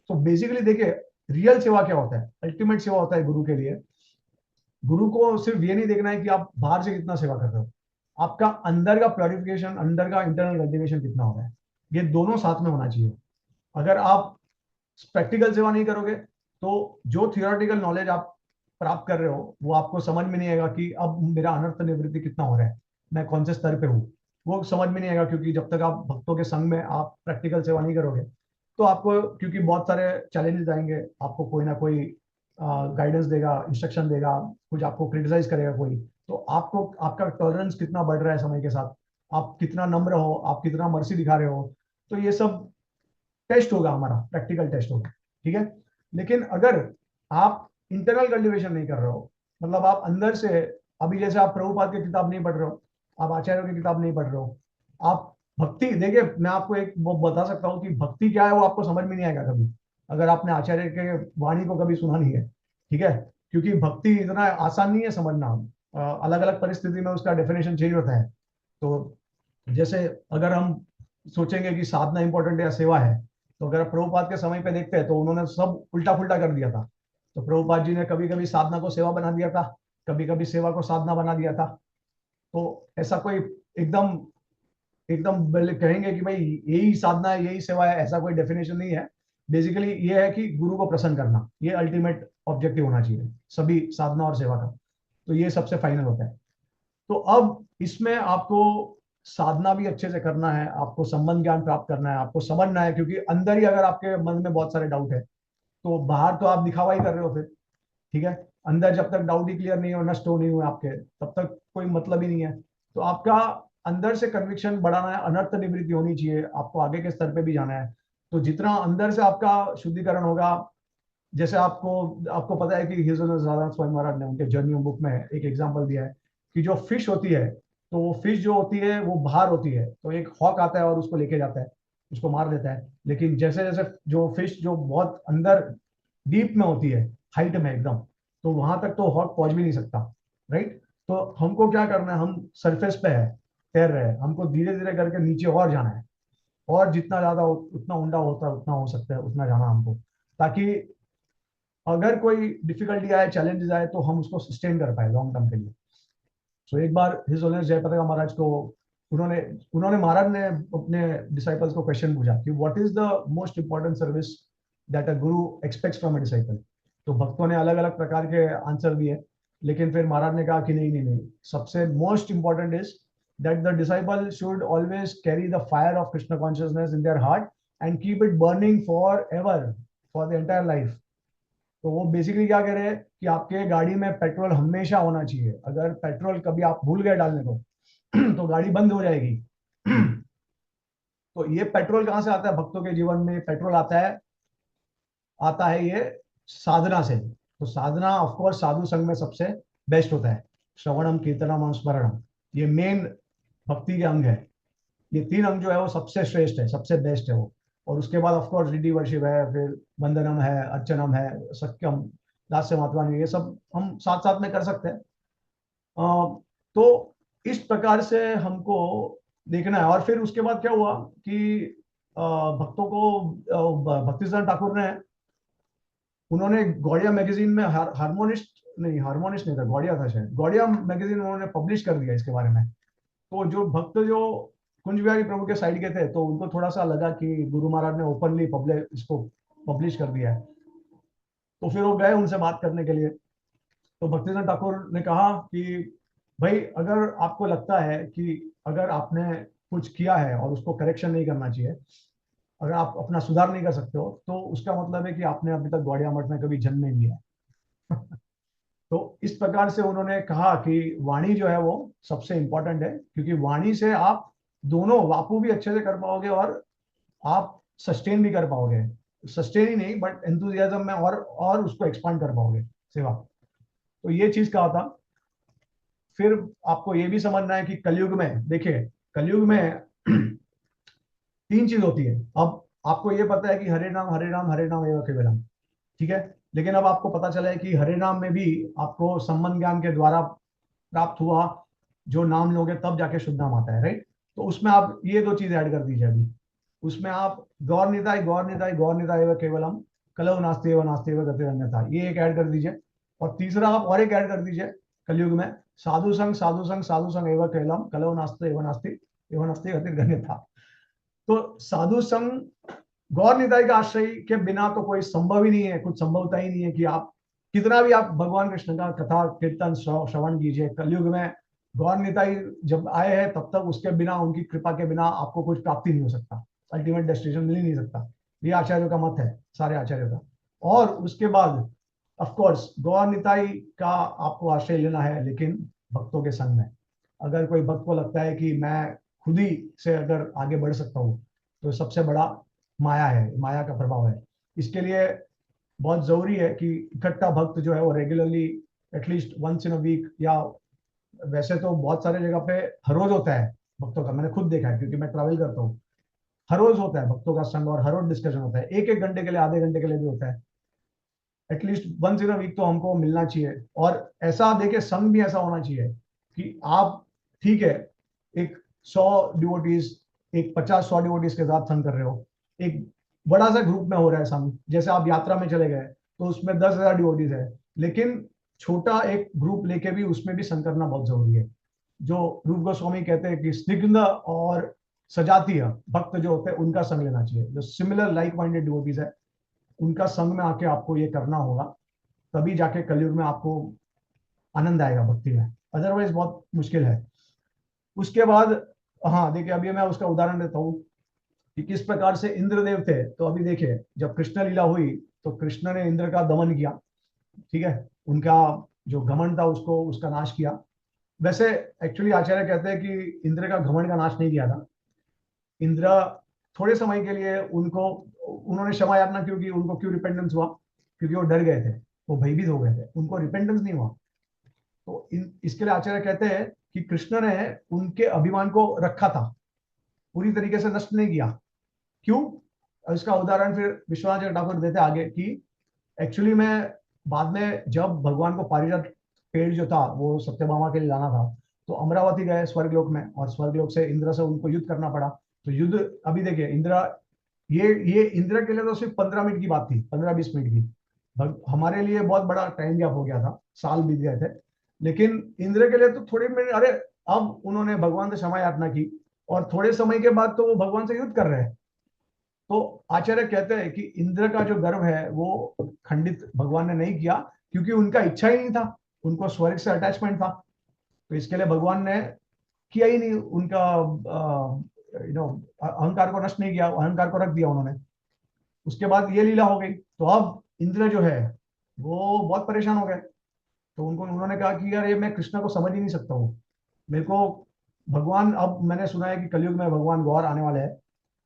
बेसिकली देखिए, रियल सेवा क्या होता है, अल्टीमेट सेवा होता है गुरु के लिए। गुरु को सिर्फ ये नहीं देखना है कि आप बाहर से कितना सेवा कर रहे हो, आपका अंदर का प्योरिफिकेशन, अंदर का इंटरनल कल्टिवेशन कितना हो रहा है, ये दोनों साथ में होना चाहिए। अगर आप प्रैक्टिकल सेवा नहीं करोगे तो जो थियोरेटिकल नॉलेज आप प्राप्त कर रहे हो वो आपको समझ में नहीं आएगा कि अब मेरा अनर्थ निवृत्ति कितना हो रहा है, मैं कौन से स्तर पे हूँ, वो समझ में नहीं आएगा। क्योंकि जब तक आप भक्तों के संग में आप प्रैक्टिकल सेवा नहीं करोगे तो आपको, क्योंकि बहुत सारे चैलेंजेस आएंगे, आपको कोई ना कोई गाइडेंस देगा, इंस्ट्रक्शन देगा, कुछ आपको क्रिटिसाइज करेगा कोई, तो आपको आपका टॉलरेंस कितना बढ़ रहा है समय के साथ, आप कितना नम्र हो, आप कितना मर्सी दिखा रहे हो, तो ये सब टेस्ट होगा, हमारा प्रैक्टिकल टेस्ट होगा। ठीक है, लेकिन अगर आप इंटरनल कल्टिवेशन नहीं कर रहे हो, मतलब आप अंदर से, अभी जैसे आप प्रभुपाद की किताब नहीं पढ़ रहे हो, आप आचार्यों की किताब नहीं पढ़ रहे हो, आप भक्ति, देखिए मैं आपको एक वो बता सकता हूँ कि भक्ति क्या है वो आपको समझ में नहीं आएगा कभी, अगर आपने आचार्य के वाणी को कभी सुना नहीं है। ठीक है, क्योंकि भक्ति इतना आसान नहीं है समझना, अलग अलग परिस्थिति में उसका डेफिनेशन चेंज होता है। तो जैसे अगर हम सोचेंगे कि साधना इंपॉर्टेंट है या सेवा है, तो अगर प्रभुपाद के समय पे देखते हैं तो उन्होंने सब उल्टा फुल्टा कर दिया था। तो प्रभुपाद जी ने कभी कभी साधना को सेवा बना दिया था, कभी कभी सेवा को साधना बना दिया था। तो ऐसा कोई एकदम एकदम कहेंगे कि भाई यही साधना है यही सेवा है, ऐसा कोई डेफिनेशन नहीं है। बेसिकली ये है कि गुरु को प्रसन्न करना, ये अल्टीमेट ऑब्जेक्टिव होना चाहिए सभी साधना और सेवा का। तो ये सबसे फाइनल होता है। तो अब इसमें आपको साधना भी अच्छे से करना है, आपको संबंध ज्ञान प्राप्त करना है, आपको समझना है, क्योंकि अंदर ही अगर आपके मन में बहुत सारे डाउट है तो बाहर तो आप दिखावा ही कर रहे हो फिर। ठीक है, अंदर जब तक डाउट ही क्लियर नहीं हो, नष्ट हो नहीं हुए आपके, तब तक कोई मतलब ही नहीं है। तो आपका अंदर से कन्विक्शन बढ़ाना है, अनर्थ निवृत्ति होनी चाहिए, आपको आगे के स्तर पे भी जाना है। तो जितना अंदर से आपका शुद्धिकरण होगा, जैसे आपको आपको पता है कि हिज राधा स्वामी महाराज ने उनके जर्नी बुक में एक एग्जांपल दिया है कि जो फिश होती है, तो वो फिश जो होती है वो बाहर होती है, तो एक हॉक आता है और उसको लेके जाता है, उसको मार देता है। लेकिन जैसे जैसे जो फिश जो बहुत अंदर डीप में होती है, हाइट में एकदम, तो वहां तक तो हॉक पहुंच भी नहीं सकता। राइट, तो हमको क्या करना है, हम सरफेस पे है, तैर रहे हैं, हमको धीरे धीरे करके नीचे और जाना है। और जितना ज्यादा उतना ऊंडा होता है उतना हो सकता है उतना जाना हमको, ताकि अगर कोई डिफिकल्टी आए चैलेंजेस आए तो हम उसको सस्टेन कर पाए लॉन्ग टर्म के लिए। सो एक बार हिज ऑनर जयपताका महाराज को उन्होंने उन्होंने महाराज ने अपने डिसाइपल्स को क्वेश्चन पूछा कि what is the most important service that a Guru aspects from a disciple. तो भक्तों ने अलग अलग प्रकार के आंसर दिए, लेकिन फिर महाराज ने कहा कि नहीं नहीं नहीं, सबसे most important is that the disciple should always carry the fire of Krishna consciousness in their heart and keep it burning for ever, for the entire life. तो वो बेसिकली क्या कह रहे हैं कि आपके गाड़ी में पेट्रोल हमेशा होना चाहिए, अगर पेट्रोल कभी आप भूल गए डालने को तो गाड़ी बंद हो जाएगी। तो ये पेट्रोल कहां से आता है भक्तों के जीवन में? पेट्रोल आता है ये साधना से। तो साधना ऑफ कोर्स साधु संघ में सबसे बेस्ट होता है, श्रवणम कीर्तनम अनुस्मरणम, ये मेन भक्ति के अंग है। ये तीन अंग जो है वो सबसे श्रेष्ठ है, सबसे बेस्ट है वो। और उसके बाद ऑफ कोर्स रिडी वर्शिप है, फिर वंदनम है, अर्चनम है, सत्यम, दास्य महात्मा, ये सब हम साथ साथ में कर सकते हैं। तो इस प्रकार से हमको देखना है। और फिर उसके बाद क्या हुआ कि भक्तों को भक्तिसिद्धांत ठाकुर ने, उन्होंने गौड़िया मैगजीन में हारमोनिस्ट नहीं था, गौड़िया था शायद, गौड़िया मैगजीन उन्होंने पब्लिश कर दिया इसके बारे में। तो जो भक्त जो कुंज बिहारी प्रभु के साइड के थे, तो उनको थोड़ा सा लगा कि गुरु महाराज ने ओपनली पब्लिश इसको पब्लिश कर दिया है, तो फिर वो गए उनसे बात करने के लिए। तो भक्तिनाथ ठाकुर ने कहा कि भाई अगर आपको लगता है कि अगर आपने कुछ किया है और उसको करेक्शन नहीं करना चाहिए, अगर आप अपना सुधार नहीं कर सकते हो, तो उसका मतलब है कि आपने अभी तक गौड़िया मठ में कभी जन्म नहीं लिया। तो इस प्रकार से उन्होंने कहा कि वाणी जो है वो सबसे इंपॉर्टेंट है, क्योंकि वाणी से आप दोनों वापू भी अच्छे से कर पाओगे और आप सस्टेन भी कर पाओगे, सस्टेन ही नहीं बट एंथुजियाज्म में और उसको एक्सपांड कर पाओगे सेवा। तो ये चीज कहा था। फिर आपको ये भी समझना है कि कलयुग में, देखिए कलयुग में तीन चीज होती है। अब आपको ये पता है कि हरे नाम हरे नाम हरे नाम एवं केवलम, ठीक है, लेकिन अब आपको पता चला है कि हरे नाम में भी आपको संबंध ज्ञान के द्वारा प्राप्त हुआ जो नाम लोगे तब जाके शुद्ध नाम आता है, राइट? तो उसमें आप ये दो चीज ऐड कर दीजिए अभी। उसमें आप गौर निताय गौर निताय गौर निताय एवं केवलम, कलव नास्ति एवं गतिरन्यथा, ये एक ऐड कर दीजिए। और तीसरा आप और एक ऐड कर दीजिए कलयुग में, साधु संग साधु संग साधु संग एवं केवलम, कलव नास्ति एवं नास्ति गतिरन्यथा। तो साधु संग गौर निताई का आश्रय के बिना तो कोई संभव ही नहीं है, कुछ संभवता ही नहीं है कि आप कितना भी आप भगवान कृष्ण का कथा कीर्तन श्रवण कीजिए, कलयुग में गौर निताई जब आए हैं तब तक उसके बिना, उनकी कृपा के बिना आपको कुछ प्राप्ति नहीं हो सकता, अल्टीमेट डेस्टिनेशन मिल ही नहीं सकता। ये आचार्यों का मत है, सारे आचार्यों का। और उसके बाद ऑफ कोर्स गौर निताई का आपको आश्रय लेना है, लेकिन भक्तों के संग में। अगर कोई भक्त को लगता है कि मैं खुद ही से अगर आगे बढ़ सकता हूँ, तो सबसे बड़ा माया है, माया का प्रभाव है। इसके लिए बहुत जरूरी है कि इकट्ठा भक्त जो है वो regularly at least once in a week, या वैसे तो बहुत सारे जगह पे हर रोज होता है भक्तों का, मैंने खुद देखा है क्योंकि मैं ट्रैवल करता हूँ। हर रोज होता है भक्तों का संग और हर रोज डिस्कशन होता है, एक एक घंटे के लिए, आधे घंटे के लिए भी होता है। At least once in a week तो हमको मिलना चाहिए। और ऐसा देखे संग भी ऐसा होना चाहिए कि आप, ठीक है, एक 100 डिवोटीज, एक 50-100 डिवोटीज के साथ संग कर रहे हो, एक बड़ा सा ग्रुप में हो रहा है संग, जैसे आप यात्रा में चले गए तो उसमें 10,000 डिवोटीज है, लेकिन छोटा एक ग्रुप लेके भी उसमें भी संग करना बहुत जरूरी है। जो रूप गोस्वामी कहते हैं कि स्निग्ध और सजातीय भक्त जो होते हैं उनका संग लेना चाहिए, जो सिमिलर लाइक माइंडेड डिवोटीज है उनका संग में आके आपको ये करना होगा, तभी जाके कलयुग में आपको आनंद आएगा भक्ति में, अदरवाइज बहुत मुश्किल है। उसके बाद, हाँ देखिए अभी मैं उसका उदाहरण देता हूँ कि किस प्रकार से इंद्रदेव थे। तो अभी देखिए जब कृष्ण लीला हुई तो कृष्ण ने इंद्र का दमन किया, ठीक है, उनका जो घमंड था उसको, उसका नाश किया। वैसे एक्चुअली आचार्य कहते हैं कि इंद्र का घमंड का नाश नहीं किया था। इंद्र थोड़े समय के लिए उनको, उन्होंने क्षमा याचना क्यों की, उनको क्यों रिपेंडेंस हुआ? क्योंकि वो डर गए थे, वो भयभीत हो गए थे, उनको रिपेंडेंस नहीं हुआ। तो इसके लिए आचार्य कहते हैं कि कृष्ण ने उनके अभिमान को रखा था, पूरी तरीके से नष्ट नहीं किया। क्यों? इसका उदाहरण फिर विश्वनाथ ठाकुर देते आगे कि एक्चुअली में बाद में जब भगवान को पारिजात पेड़ जो था वो सत्यभामा के लिए लाना था, तो अमरावती गए स्वर्गलोक में, और स्वर्गलोक से इंद्र से उनको युद्ध करना पड़ा। तो युद्ध अभी देखिए इंदिरा, ये इंदिरा के लिए तो सिर्फ 15 मिनट की बात थी, 15-20 मिनट की। हमारे लिए बहुत बड़ा टाइम गैप हो गया था, साल बीत गए थे। लेकिन इंदिरा के लिए तो थोड़े मिनट, अरे अब उन्होंने भगवान से क्षमा याचना की और थोड़े समय के बाद तो वो भगवान से युद्ध कर रहे हैं। तो आचार्य कहते हैं कि इंद्र का जो गर्व है वो खंडित भगवान ने नहीं किया, क्योंकि उनका इच्छा ही नहीं था, उनको स्वर्ग से अटैचमेंट था। तो इसके लिए भगवान ने किया ही नहीं, उनका यू नो अहंकार को नष्ट नहीं किया, अहंकार को रख दिया उन्होंने। उसके बाद ये लीला हो गई। तो अब इंद्र जो है वो बहुत परेशान हो गए। तो उनको उन्होंने कहा कि यार ये मैं कृष्ण को समझ ही नहीं सकता हूँ, मेरे को भगवान, अब मैंने सुना है कि कलयुग में भगवान गौर आने वाले हैं,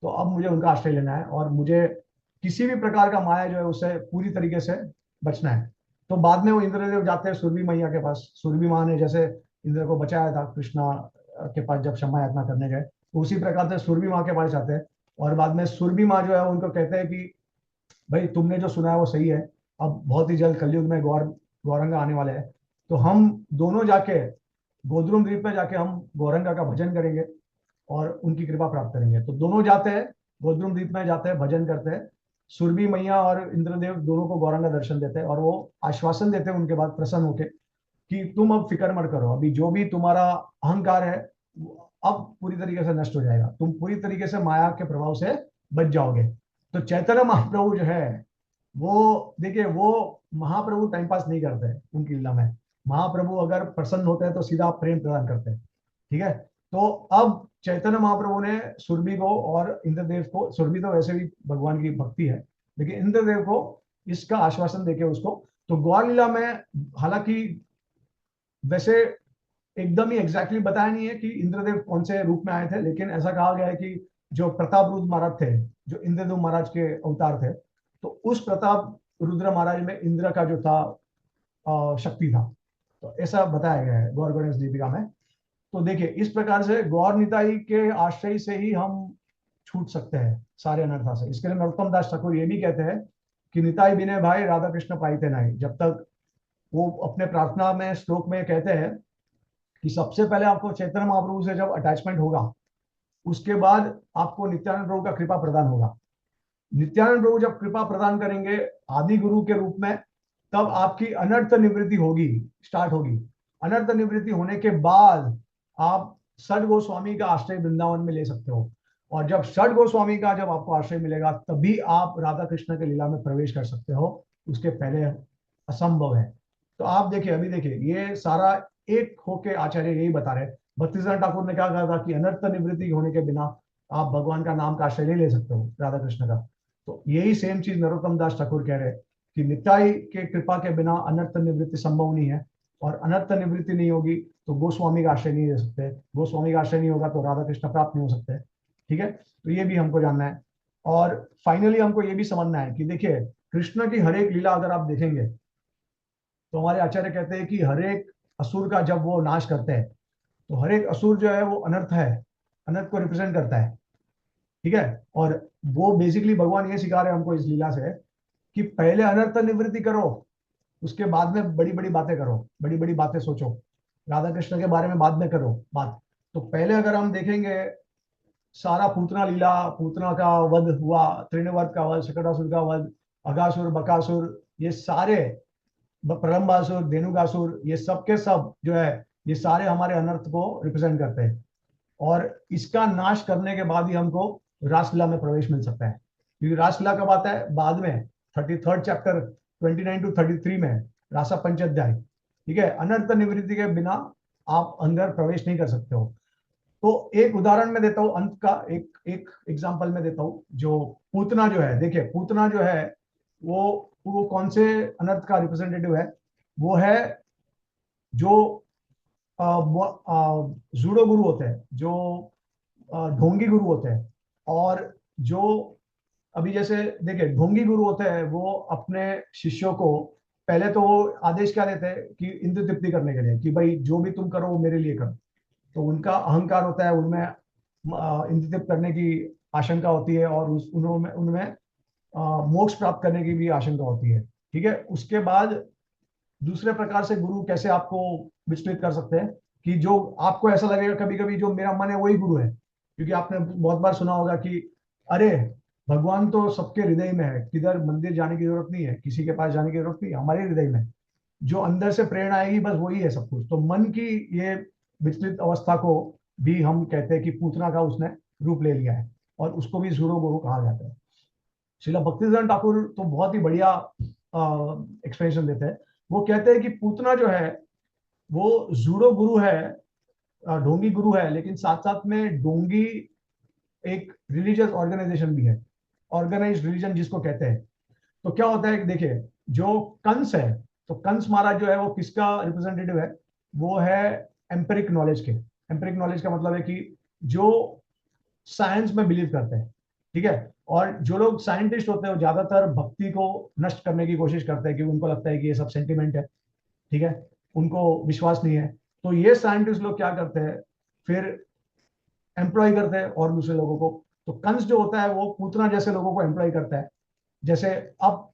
तो अब मुझे उनका आश्रय लेना है और मुझे किसी भी प्रकार का माया जो है उससे पूरी तरीके से बचना है। तो बाद में वो इंद्रदेव जाते हैं सुरभि मैया के पास। सुरभि माँ ने जैसे इंद्र को बचाया था कृष्णा के पास जब क्षमा याचना करने गए, तो उसी प्रकार से सुरभि माँ के पास जाते हैं। और बाद में सुरभि माँ जो है उनको कहते हैं कि भाई तुमने जो सुना है वो सही है, अब बहुत ही जल्द कलयुग में गौरंगा आने वाले हैं, तो हम दोनों जाके गोद्रुम द्वीप में जाके हम गौरंगा का भजन करेंगे और उनकी कृपा प्राप्त करेंगे। तो दोनों जाते हैं, गोद्रुम द्वीप में जाते हैं, भजन करते हैं। सुरभि मैया और इंद्रदेव दोनों को गौरंगा दर्शन देते हैं और वो आश्वासन देते हैं उनके बाद प्रसन्न होके कि तुम अब फिक्र मत करो, अभी जो भी तुम्हारा अहंकार है वो अब पूरी तरीके से नष्ट हो जाएगा, तुम पूरी तरीके से माया के प्रभाव से बच जाओगे। तो चैतन्य महाप्रभु जो है वो देखिए, वो महाप्रभु टाइम पास नहीं करते हैं उनकी लीला में। महाप्रभु अगर प्रसन्न होते हैं तो सीधा प्रेम प्रदान करते हैं। ठीक है। तो अब चैतन्य महाप्रभु ने सुरभि को और इंद्रदेव को, सुरभि तो वैसे भी भगवान की भक्ति है, लेकिन इंद्रदेव को इसका आश्वासन देके उसको, तो गौर लीला में हालांकि वैसे एकदम ही एग्जैक्टली बताया नहीं है कि इंद्रदेव कौन से रूप में आए थे, लेकिन ऐसा कहा गया है कि जो प्रताप रुद्र महाराज थे, जो इंद्रदेव महाराज के अवतार थे, तो उस प्रताप रुद्र महाराज में इंद्र का जो था शक्ति था। तो ऐसा बताया गया है गौर गणेश दीपिका में। तो देखिए इस प्रकार से गौर निताई के आश्रय से ही हम छूट सकते हैं सारे अनर्था से। इसके लिए नरोत्तम दास ठाकुर ये भी कहते हैं कि निताई बिने भाई राधा कृष्ण पाइते नहीं। जब तक वो अपने प्रार्थना में श्लोक में कहते हैं कि सबसे पहले आपको चैतन्य महाप्रभु से जब अटैचमेंट होगा, उसके बाद आपको नित्यानंद प्रभु का कृपा प्रदान होगा। नित्यानंद प्रभु जब कृपा प्रदान करेंगे आदि गुरु के रूप में, तब आपकी अनर्थ निवृत्ति होगी, स्टार्ट होगी। अनर्थ निवृत्ति होने के बाद आप षड गोस्वामी का आश्रय वृंदावन में ले सकते हो। और जब षड गोस्वामी का जब आपको आश्रय मिलेगा तभी आप राधा कृष्ण के लीला में प्रवेश कर सकते हो, उसके पहले असंभव है। तो आप देखिए, अभी देखिए ये सारा एक होके आचार्य यही बता रहे। भक्तिसार ठाकुर ने क्या कहा था कि अनर्थ निवृत्ति होने के बिना आप भगवान का नाम का आश्रय नहीं ले सकते हो, राधा कृष्ण का। तो यही सेम चीज नरोत्तम दास ठाकुर कह रहे हैं कि निताई के कृपा के बिना अनर्थ निवृत्ति संभव नहीं है, और अनर्थ निवृत्ति नहीं होगी तो गोस्वामी का आश्रय नहीं ले सकते, गोस्वामी का आश्रय नहीं होगा तो राधा कृष्ण प्राप्त नहीं हो सकते। ठीक है। तो ये भी हमको जानना है। और फाइनली हमको ये भी समझना है कि देखिए कृष्ण की हर एक लीला अगर आप देखेंगे तो हमारे आचार्य कहते हैं कि हर एक असुर का जब वो नाश करते हैं, तो हर एक असुर जो है वो अनर्थ है, अनर्थ को रिप्रेजेंट करता है। ठीक है। और वो बेसिकली भगवान ये सिखा रहे हैं हमको इस लीला से कि पहले अनर्थ निवृत्ति करो, उसके बाद में बड़ी बड़ी बातें करो, बड़ी बड़ी बातें सोचो, राधा कृष्ण के बारे में बाद में करो बात। तो पहले अगर हम देखेंगे सारा पूतना लीला, पूतना का वध हुआ, तृणवध का वध, शकटासुर का वध, अगासुर, बकासुर, ये सारे, प्रलंबासुर, धेनुकासुर, ये सब के सब जो है ये सारे हमारे अनर्थ को रिप्रेजेंट करते हैं। और इसका नाश करने के बाद ही हमको रासलीला में प्रवेश मिल सकता है, क्योंकि रासलीला कब आता है? बाद में 33rd चैप्टर 29 to 33 में, रासा पंचाध्याय। ठीक है। अनर्थ निवृत्ति के बिना आप अंदर प्रवेश नहीं कर सकते हो। तो एक उदाहरण में देता हूं अंत का, एक एक एग्जांपल में देता हूं। जो पूतना जो है, देखिए पूतना जो है वो कौन से अनर्थ का रिप्रेजेंटेटिव है? वो है जो जूडो गुरु होते हैं, जो ढोंगी गुरु होते हैं। और जो अभी जैसे देखिए ढोंगी गुरु होते हैं वो अपने शिष्यों को पहले तो वो आदेश क्या देते हैं कि इंद्र तृप्ति करने के लिए, कि भाई जो भी तुम करो वो मेरे लिए करो। तो उनका अहंकार होता है, उनमें इंद्र तृप्त करने की आशंका होती है, और उनमें उनमें मोक्ष प्राप्त करने की भी आशंका होती है। ठीक है। उसके बाद दूसरे प्रकार से गुरु कैसे आपको विचलित कर सकते हैं कि जो आपको ऐसा लगेगा कभी कभी जो मेरा मन है वही गुरु है, क्योंकि आपने बहुत बार सुना होगा कि अरे भगवान तो सबके हृदय में है, किधर मंदिर जाने की जरूरत नहीं है, किसी के पास जाने की जरूरत नहीं है, हमारे हृदय में है। जो अंदर से प्रेरणा आएगी बस वही है सब कुछ। तो मन की ये विचलित अवस्था को भी हम कहते हैं कि पूतना का उसने रूप ले लिया है, और उसको भी जूडो गुरु कहा जाता है। शिला भक्तिसिद्धांत ठाकुर तो बहुत ही बढ़िया एक्सप्लेनेशन देते हैं। वो कहते हैं कि पूतना जो है वो जूडो गुरु है, ढोंगी गुरु है, लेकिन साथ साथ में ढोंगी एक रिलीजियस ऑर्गेनाइजेशन भी है, ऑर्गेनाइज्ड रिलीजन जिसको कहते हैं। तो क्या होता है कि देखिए, जो कंस है, तो कंस महाराज जो है वो किसका रिप्रेजेंटेटिव है? वो है एम्पेरिक नॉलेज के। एम्पेरिक नॉलेज का मतलब है कि जो साइंस में बिलीव करते हैं, ठीक है। और जो लोग साइंटिस्ट होते हैं वो ज्यादातर भक्ति को नष्ट करने की कोशिश करते हैं, क्योंकि उनको लगता है कि ये सब सेंटिमेंट है, ठीक है, उनको विश्वास नहीं है। तो ये साइंटिस्ट लोग क्या करते हैं, फिर एम्प्लॉय करते हैं और दूसरे लोगों को। तो कंस जो होता है वो पूतना जैसे लोगों को एम्प्लॉय करता है। जैसे अब,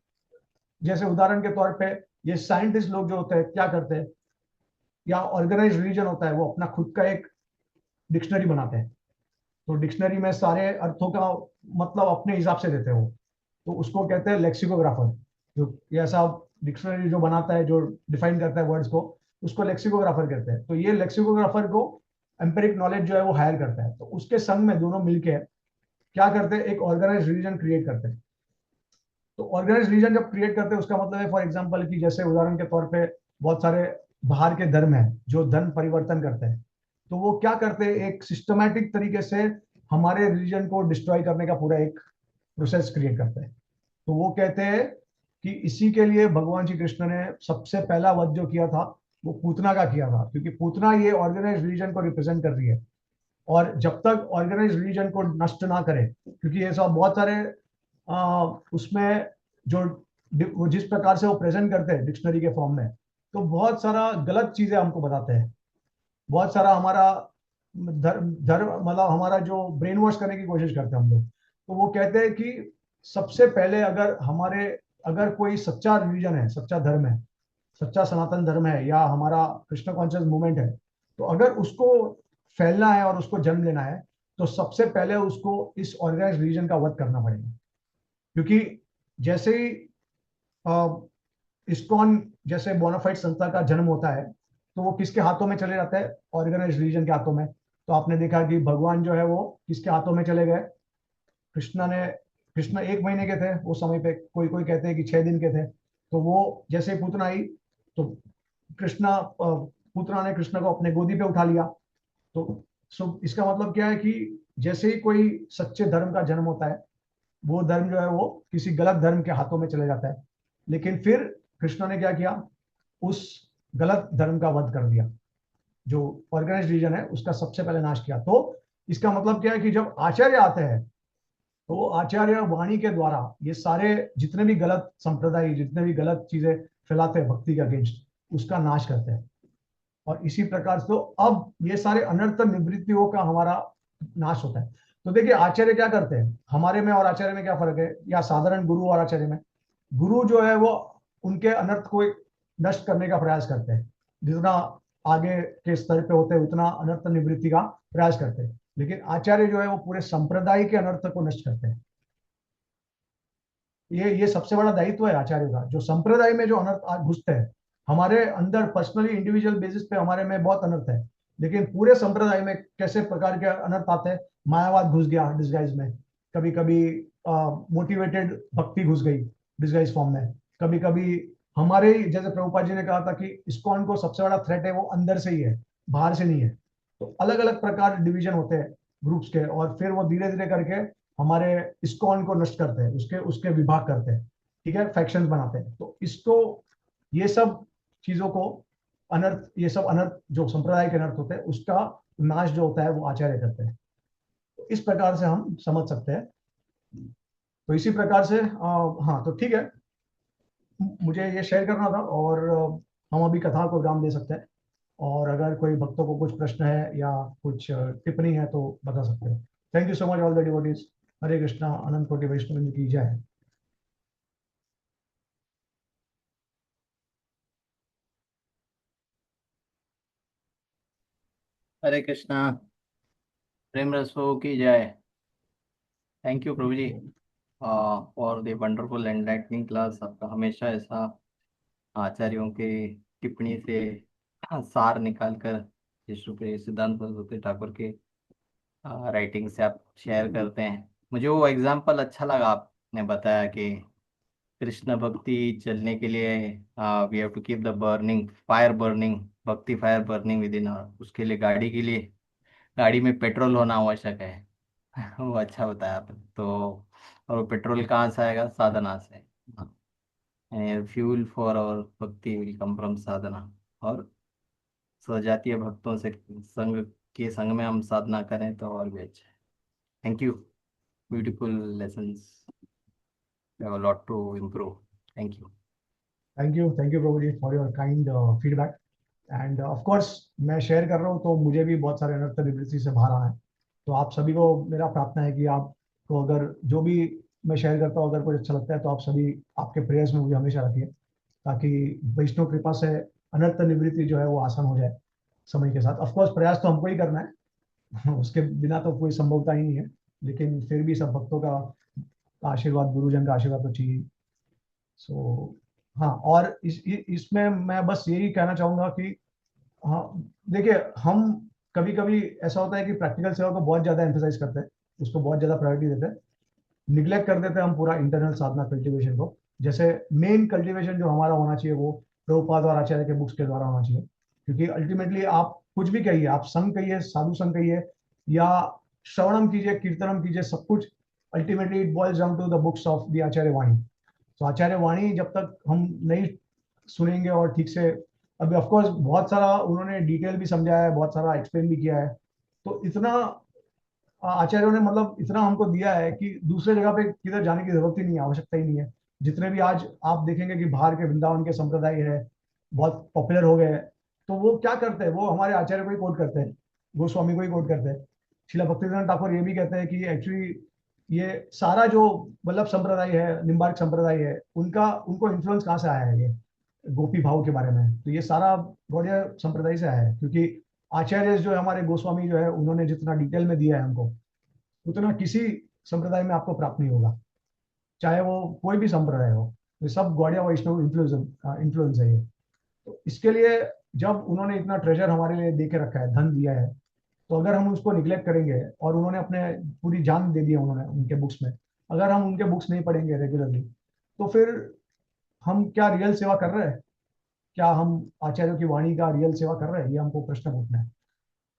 जैसे उदाहरण के तौर पे ये साइंटिस्ट लोग जो होते हैं क्या करते हैं, या ऑर्गेनाइज रिलीजन होता है वो अपना खुद का एक डिक्शनरी बनाते हैं। तो डिक्शनरी में सारे अर्थों का मतलब अपने हिसाब से देते हैं वो। तो उसको कहते हैं लेक्सिकोग्राफर। जो ये ऐसा डिक्शनरी जो बनाता है, जो डिफाइन करता है वर्ड्स को, उसको लेक्सिकोग्राफर कहते हैं। तो ये लेक्सिकोग्राफर को एम्पेरिक नॉलेज जो है वो हायर करता है। तो उसके संग में दोनों मिलके क्या करते हैं, एक ऑर्गेनाइज रिलीजन क्रिएट करते हैं। तो ऑर्गेनाइज रिलीजन जब क्रिएट करते हैं उसका मतलब है, फॉर एग्जाम्पल, कि जैसे उदाहरण के तौर पे बहुत सारे बाहर के धर्म हैं जो धर्म परिवर्तन करते हैं। तो वो क्या करते हैं, एक सिस्टमैटिक तरीके से हमारे रिलीजन को डिस्ट्रॉय करने का पूरा एक प्रोसेस क्रिएट करते हैं। तो वो कहते हैं कि इसी के लिए भगवान श्री कृष्ण ने सबसे पहला वध जो किया था वो पूतना का किया था, क्योंकि पूतना ये ऑर्गेनाइज रिलीजन को रिप्रेजेंट कर रही है। और जब तक ऑर्गेनाइज रिलीजन को नष्ट ना करे, क्योंकि ये सब बहुत सारे उसमें जो वो जिस प्रकार से वो प्रेजेंट करते हैं डिक्शनरी के फॉर्म में, तो बहुत सारा गलत चीजें हमको बताते हैं। बहुत सारा हमारा धर्म धर्म मतलब हमारा जो ब्रेन वॉश करने की कोशिश करते हैं हम लोग। तो वो कहते हैं कि सबसे पहले अगर हमारे, अगर कोई सच्चा रिलीजन है, सच्चा धर्म है, सच्चा सनातन धर्म है, या हमारा कृष्ण कॉन्शियस मूवमेंट है, तो अगर उसको फैलना है और उसको जन्म लेना है, तो सबसे पहले उसको इस ऑर्गेनाइज रिलीजन का वध करना पड़ेगा। क्योंकि जैसे ही इस्कॉन जैसे बोनाफाइड संस्था का जन्म होता है, तो वो किसके हाथों में चले जाता है, ऑर्गेनाइज रिलीजन के हाथों में। तो आपने देखा कि भगवान जो है वो किसके हाथों में चले गए, कृष्णा ने। कृष्ण 1 महीने के थे उस समय पे, कोई कोई कहते हैं कि 6 दिन के थे। तो वो जैसे ही पूतना आई, तो कृष्णा पूतना ने कृष्ण को अपने गोदी पे उठा लिया। तो सो इसका मतलब क्या है कि जैसे ही कोई सच्चे धर्म का जन्म होता है, वो धर्म जो है वो किसी गलत धर्म के हाथों में चले जाता है। लेकिन फिर कृष्ण ने क्या किया, उस गलत धर्म का वध कर दिया। जो ऑर्गेनाइज रिलीजन है उसका सबसे पहले नाश किया। तो इसका मतलब क्या है कि जब आचार्य आते हैं, तो वो आचार्य वाणी के द्वारा ये सारे जितने भी गलत संप्रदाय, जितने भी गलत चीजें फैलाते हैं भक्ति के अगेंस्ट, उसका नाश करते हैं। और इसी प्रकार से तो अब ये सारे अनर्थ निवृत्तियों का हमारा नाश होता है। तो देखिए आचार्य क्या करते हैं, हमारे में और आचार्य में क्या फर्क है, या साधारण गुरु और आचार्य में? गुरु जो है वो उनके अनर्थ को नष्ट करने का प्रयास करते हैं। जितना आगे के स्तर पे होते हैं उतना अनर्थ निवृत्ति का प्रयास करते हैं। लेकिन आचार्य जो है वो पूरे संप्रदाय के अनर्थ को नष्ट करते हैं। ये सबसे बड़ा दायित्व है आचार्य का। जो संप्रदाय में जो अनर्थ घुसते हैं, हमारे अंदर पर्सनली इंडिविजुअल बेसिस पे हमारे में बहुत अनर्थ है, लेकिन पूरे संप्रदाय में कैसे प्रकार के अनर्थ आते हैं। मायावाद घुस गया डिस्गाइज में, कभी कभी मोटिवेटेड भक्ति घुस गई डिस्गाइज फॉर्म में, कभी कभी हमारे ही जैसे प्रभुपाद जी ने कहा था कि इस्कॉन को सबसे बड़ा थ्रेट है वो अंदर से ही है, बाहर से नहीं है। तो अलग अलग प्रकार डिवीजन होते हैं ग्रुप्स के, और फिर वो धीरे धीरे करके हमारे इस्कॉन को नष्ट करते हैं, उसके उसके विभाग करते हैं, ठीक है, फैक्शंस बनाते हैं। तो इसको, ये सब चीजों को, अनर्थ, ये सब अनर्थ जो संप्रदाय के अनर्थ होते हैं उसका नाश जो होता है वो आचार्य करते हैं। तो इस प्रकार से हम समझ सकते हैं। तो इसी प्रकार से हाँ, तो ठीक है, मुझे ये शेयर करना था। और हम अभी कथा को विराम दे सकते हैं। और अगर कोई भक्तों को कुछ प्रश्न है या कुछ टिप्पणी है तो बता सकते हैं। Thank you so much all the devotees. Hare Krishna, अनंत कोटि वैष्णव की जय। हरे कृष्णा। प्रेम रसो की जय। थैंक यू प्रभु जी for the wonderful enlightening class. आपका हमेशा ऐसा आचार्यों के टिप्पणी से सार निकाल कर विश्व के सिद्धांत सरस्वती ठाकुर के राइटिंग से आप शेयर करते हैं। मुझे वो एग्जाम्पल अच्छा लगा, आपने बताया कि कृष्ण भक्ति चलने के लिए we have to keep the burning fire burning, भक्ति फायर बर्निंग विद इन। उसके लिए गाड़ी के लिए गाड़ी में पेट्रोल होना आवश्यक है। वो अच्छा बताया आपने तो। और वो पेट्रोल कहाँ से आएगा? साधना से। फ्यूल फॉर आवर भक्ति विल कम फ्रॉम साधना। और स्वजातीय भक्तों से संग में हम साधना करें तो और भी अच्छा है। Thank you. Beautiful lessons. Have a lot to improve. Thank you. Thank you प्रभु जी for your kind feedback. And of course मैं शेयर कर रहा हूँ तो मुझे भी बहुत सारे अनर्थ निवृत्ति से बाहर आना है। तो आप सभी को मेरा प्रार्थना है कि आपको अगर जो भी मैं शेयर करता हूँ अगर कुछ अच्छा लगता है तो आप सभी आपके प्रेयर्स में मुझे हमेशा रखिए, ताकि वैष्णव कृपा से अनर्थ निवृत्ति जो है वो आसान हो जाए समय के साथ। ऑफ कोर्स प्रयास तो हमको ही करना है उसके बिना तो कोई संभवता ही नहीं है, लेकिन फिर भी सब भक्तों का आशीर्वाद, गुरुजन का आशीर्वाद तो चाहिए। सो हाँ, और इसमें मैं बस यही कहना चाहूंगा कि हाँ, देखिए हम कभी कभी ऐसा होता है कि प्रैक्टिकल सेवा को बहुत ज्यादा एम्फेसाइज करते हैं, उसको बहुत ज्यादा प्रायोरिटी देते हैं, निग्लेक्ट कर देते हैं हम पूरा इंटरनल साधना कल्टीवेशन को। जैसे मेन कल्टीवेशन जो हमारा होना चाहिए वो प्रभुपाद और आचार्य के बुक्स के द्वारा होना चाहिए। क्योंकि अल्टीमेटली आप कुछ भी कहिए, आप संघ कहिए, साधु संघ कहिए, या श्रवणम कीजिए, कीर्तनम कीजिए, सब कुछ ultimately it boils down to the books of the acharya vani. तो आचार्य वाणी जब तक हम नहीं सुनेंगे और ठीक से, अभी ऑफकोर्स बहुत सारा उन्होंने डिटेल भी समझाया है, बहुत सारा एक्सप्लेन भी किया है, तो इतना आचार्यों ने मतलब इतना हमको दिया है कि दूसरे जगह पे किधर जाने की जरूरत ही नहीं है, आवश्यकता ही नहीं है। जितने भी आज आप देखेंगे कि बाहर के वृंदावन के संप्रदाय है, बहुत पॉपुलर हो गए हैं, तो वो क्या करते हैं, वो हमारे आचार्य को ही कोट करते हैं, गोस्वामी को ही कोट करते हैं। शिला भक्तिवेदांत ठाकुर ये भी कहते हैं कि एक्चुअली ये सारा जो वल्लभ संप्रदाय है, निम्बार्क संप्रदाय है, उनका उनको इन्फ्लुएंस कहाँ से आया है, ये गोपी भाव के बारे में, तो ये सारा गौड़िया संप्रदाय से आया है। क्योंकि आचार्य जो है हमारे गोस्वामी जो है, उन्होंने जितना डिटेल में दिया है हमको, उतना किसी संप्रदाय में आपको प्राप्त नहीं होगा, चाहे वो कोई भी संप्रदाय हो। ये सब गौड़िया वैष्णव इन्फ्लुएंस इन्फ्लुएंस है ये। तो इसके लिए जब उन्होंने इतना ट्रेजर हमारे लिए दे के रखा है, धन दिया है, तो अगर हम उसको निग्लेक्ट करेंगे, और उन्होंने अपने पूरी जान दे दी है उन्होंने उनके बुक्स में, अगर हम उनके बुक्स नहीं पढ़ेंगे रेगुलरली, तो फिर हम क्या रियल सेवा कर रहे हैं? क्या हम आचार्यों की वाणी का रियल सेवा कर रहे हैं? ये हमको प्रश्न पूछना है।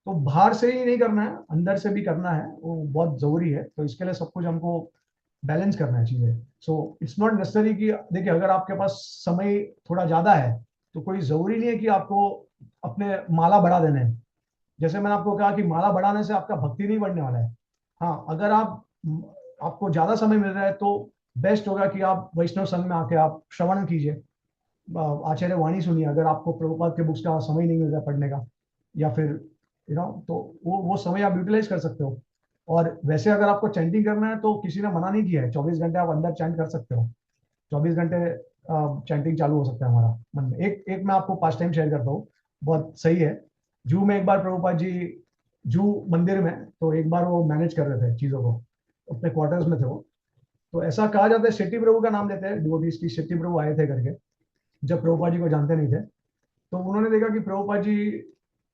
तो बाहर से ही नहीं करना है, अंदर से भी करना है, वो बहुत जरूरी है। तो इसके लिए सब कुछ हमको बैलेंस करना है चीजें। सो इट्स नॉट नेसेसरी कि देखिए अगर आपके पास समय थोड़ा ज्यादा है, तो कोई जरूरी नहीं है कि आपको अपने माला बढ़ा देने हैं। जैसे मैंने आपको कहा कि माला बढ़ाने से आपका भक्ति नहीं बढ़ने वाला है। हाँ, अगर आपको ज्यादा समय मिल रहा है तो बेस्ट होगा कि आप वैष्णव संघ में आके आप श्रवण कीजिए, आचार्य वाणी सुनिए, अगर आपको प्रभुपाद के बुक्स का समय नहीं मिल रहा है पढ़ने का, या फिर तो वो समय आप यूटिलाइज कर सकते हो। और वैसे अगर आपको चैंटिंग करना है तो किसी ने मना नहीं किया है, 24 घंटे आप अंदर चैंट कर सकते हो, 24 घंटे चैंटिंग चालू हो सकता है हमारा मन में। एक एक मैं आपको पास टाइम शेयर करता हूँ, बहुत सही है। जू में एक बार प्रभुपाद जी, जू मंदिर में, तो एक बार वो मैनेज कर रहे थे चीजों को, अपने क्वार्टर्स में थे वो। तो ऐसा कहा जाता है, शेट्टी प्रभु का नाम लेते हैं डिवोटीज की, शेट्टी प्रभु आए थे करके, जब प्रभुपाद जी को जानते नहीं थे। तो उन्होंने देखा कि प्रभुपाद जी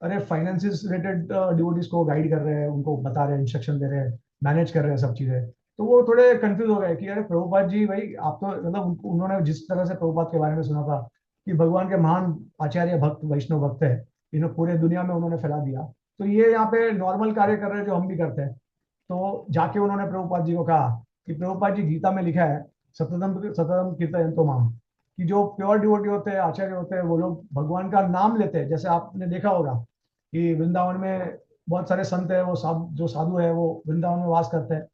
अरे फाइनेंसिस रिलेटेड डिवोटीज को गाइड कर रहे हैं, उनको बता रहे हैं, इंस्ट्रक्शन दे रहे हैं, मैनेज कर रहे हैं सब चीजें। तो वो थोड़े कंफ्यूज हो गए कि अरे प्रभुपाद जी भाई, आप तो मतलब उन्होंने जिस तरह से प्रभुपाद के बारे में सुना था कि भगवान के महान आचार्य भक्त वैष्णव भक्त है, इन्हें पूरे दुनिया में उन्होंने फैला दिया, तो ये यहाँ पे नॉर्मल कार्य कर रहे हैं जो हम भी करते हैं। तो जाके उन्होंने प्रभुपाद जी को कहा कि प्रभुपाद जी, गीता में लिखा है सततम सततम कीर्तयन्तो माम, कि जो प्योर डिवोटी होते हैं, आचार्य होते हैं, वो लोग भगवान का नाम लेते हैं। जैसे आपने देखा होगा कि वृंदावन में बहुत सारे संत है, वो जो साधु है वो वृंदावन में वास करते हैं,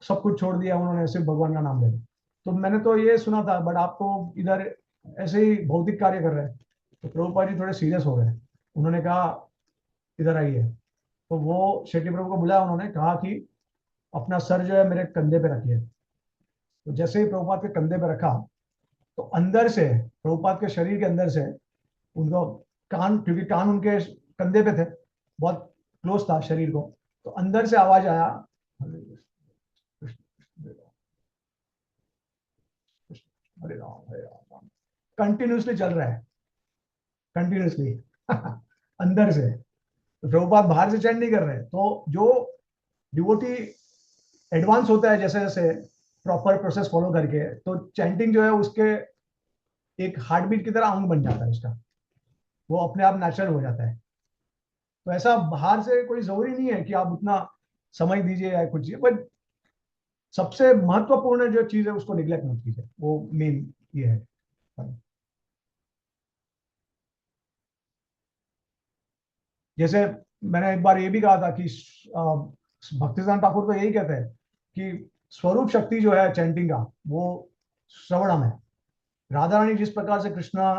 सब कुछ छोड़ दिया उन्होंने, सिर्फ भगवान का नाम लेते। तो मैंने तो ये सुना था, बट आप तो इधर ऐसे ही भौतिक कार्य कर रहे हैं। तो प्रभुपाद जी थोड़े सीरियस हो गए, उन्होंने कहा इधर आइए। तो वो शेट्टी प्रभु को बुलाया, उन्होंने कहा कि अपना सर जो है मेरे कंधे पे रखिए। तो जैसे ही प्रभुपाद के कंधे पे रखा, तो अंदर से, प्रभुपाद के शरीर के अंदर से, उनको कान, क्योंकि कान उनके कंधे पे थे, बहुत क्लोज था शरीर को, तो अंदर से आवाज आया हरे कृष्ण कृष्ण कृष्ण हरे राम हरे राम, कंटिन्यूसली चल रहा है, कंटिन्यूसली अंदर से। तो प्रभुपाद बाहर से चैंट नहीं कर रहे। तो जो डिवोटी एडवांस होता है जैसे जैसे प्रॉपर प्रोसेस फॉलो करके, तो चैंटिंग जो है उसके एक हार्ट बीट की तरह अंग बन जाता है उसका, वो अपने आप नेचुरल हो जाता है। तो ऐसा बाहर से कोई जरूरी नहीं है कि आप उतना समय दीजिए या कुछ, बट सबसे महत्वपूर्ण जो चीज है उसको निग्लेक्ट मत कीजिए, वो मेन ये है। जैसे मैंने एक बार ये भी कहा था कि भक्तिसिद्धांत ठाकुर तो यही कहते हैं कि स्वरूप शक्ति जो है चैंटिंग का, वो श्रवणम है। राधा रानी जिस प्रकार से कृष्णा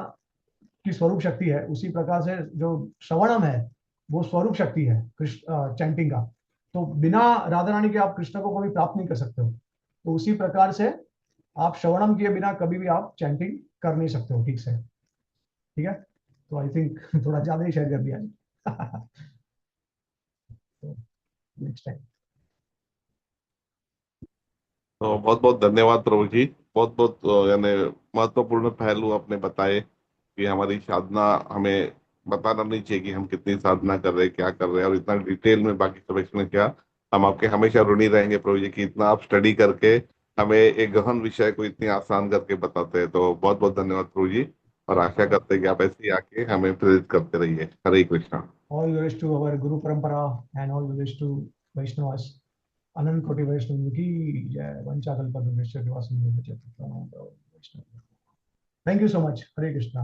की स्वरूप शक्ति है, उसी प्रकार से जो श्रवणम है वो स्वरूप शक्ति है कृष्ण चैंटिंग का। तो बिना राधा रानी के आप कृष्ण को कभी प्राप्त नहीं कर सकते हो। तो उसी प्रकार से आप श्रवणम किए बिना कभी भी आप चैंटिंग कर नहीं सकते हो ठीक से। ठीक है, तो आई थिंक थोड़ा ज्यादा ही शेयर कर दिया। तो नेक्स्ट टाइम। तो बहुत बहुत धन्यवाद प्रभु जी। बहुत बहुत यानी महत्वपूर्ण पहलू आपने बताए कि हमारी साधना हमें बताना नहीं चाहिए कि हम कितनी साधना कर रहे हैं, क्या कर रहे हैं, और इतना डिटेल में बाकी सब एक्सप्लेन किया। हम आपके हमेशा ऋणी रहेंगे प्रभु जी कि इतना आप स्टडी करके हमें एक गहन विषय को इतनी आसान करके बताते हैं। तो बहुत बहुत धन्यवाद प्रभु जी, और आशा करते हैं कि आप ऐसे ही आके हमें प्रेरित करते रहिए। हरे Krishna. All glories to our Guru Parampara and all glories to Vaishnavas. अनंत कोटि वैष्णव की जय। वंचाकल्पतरुभ्यश्च कृपा सिंधुभ्यश्च पतितानां पावनेभ्यो वैष्णवेभ्यो। Thank you so much. Hare Krishna.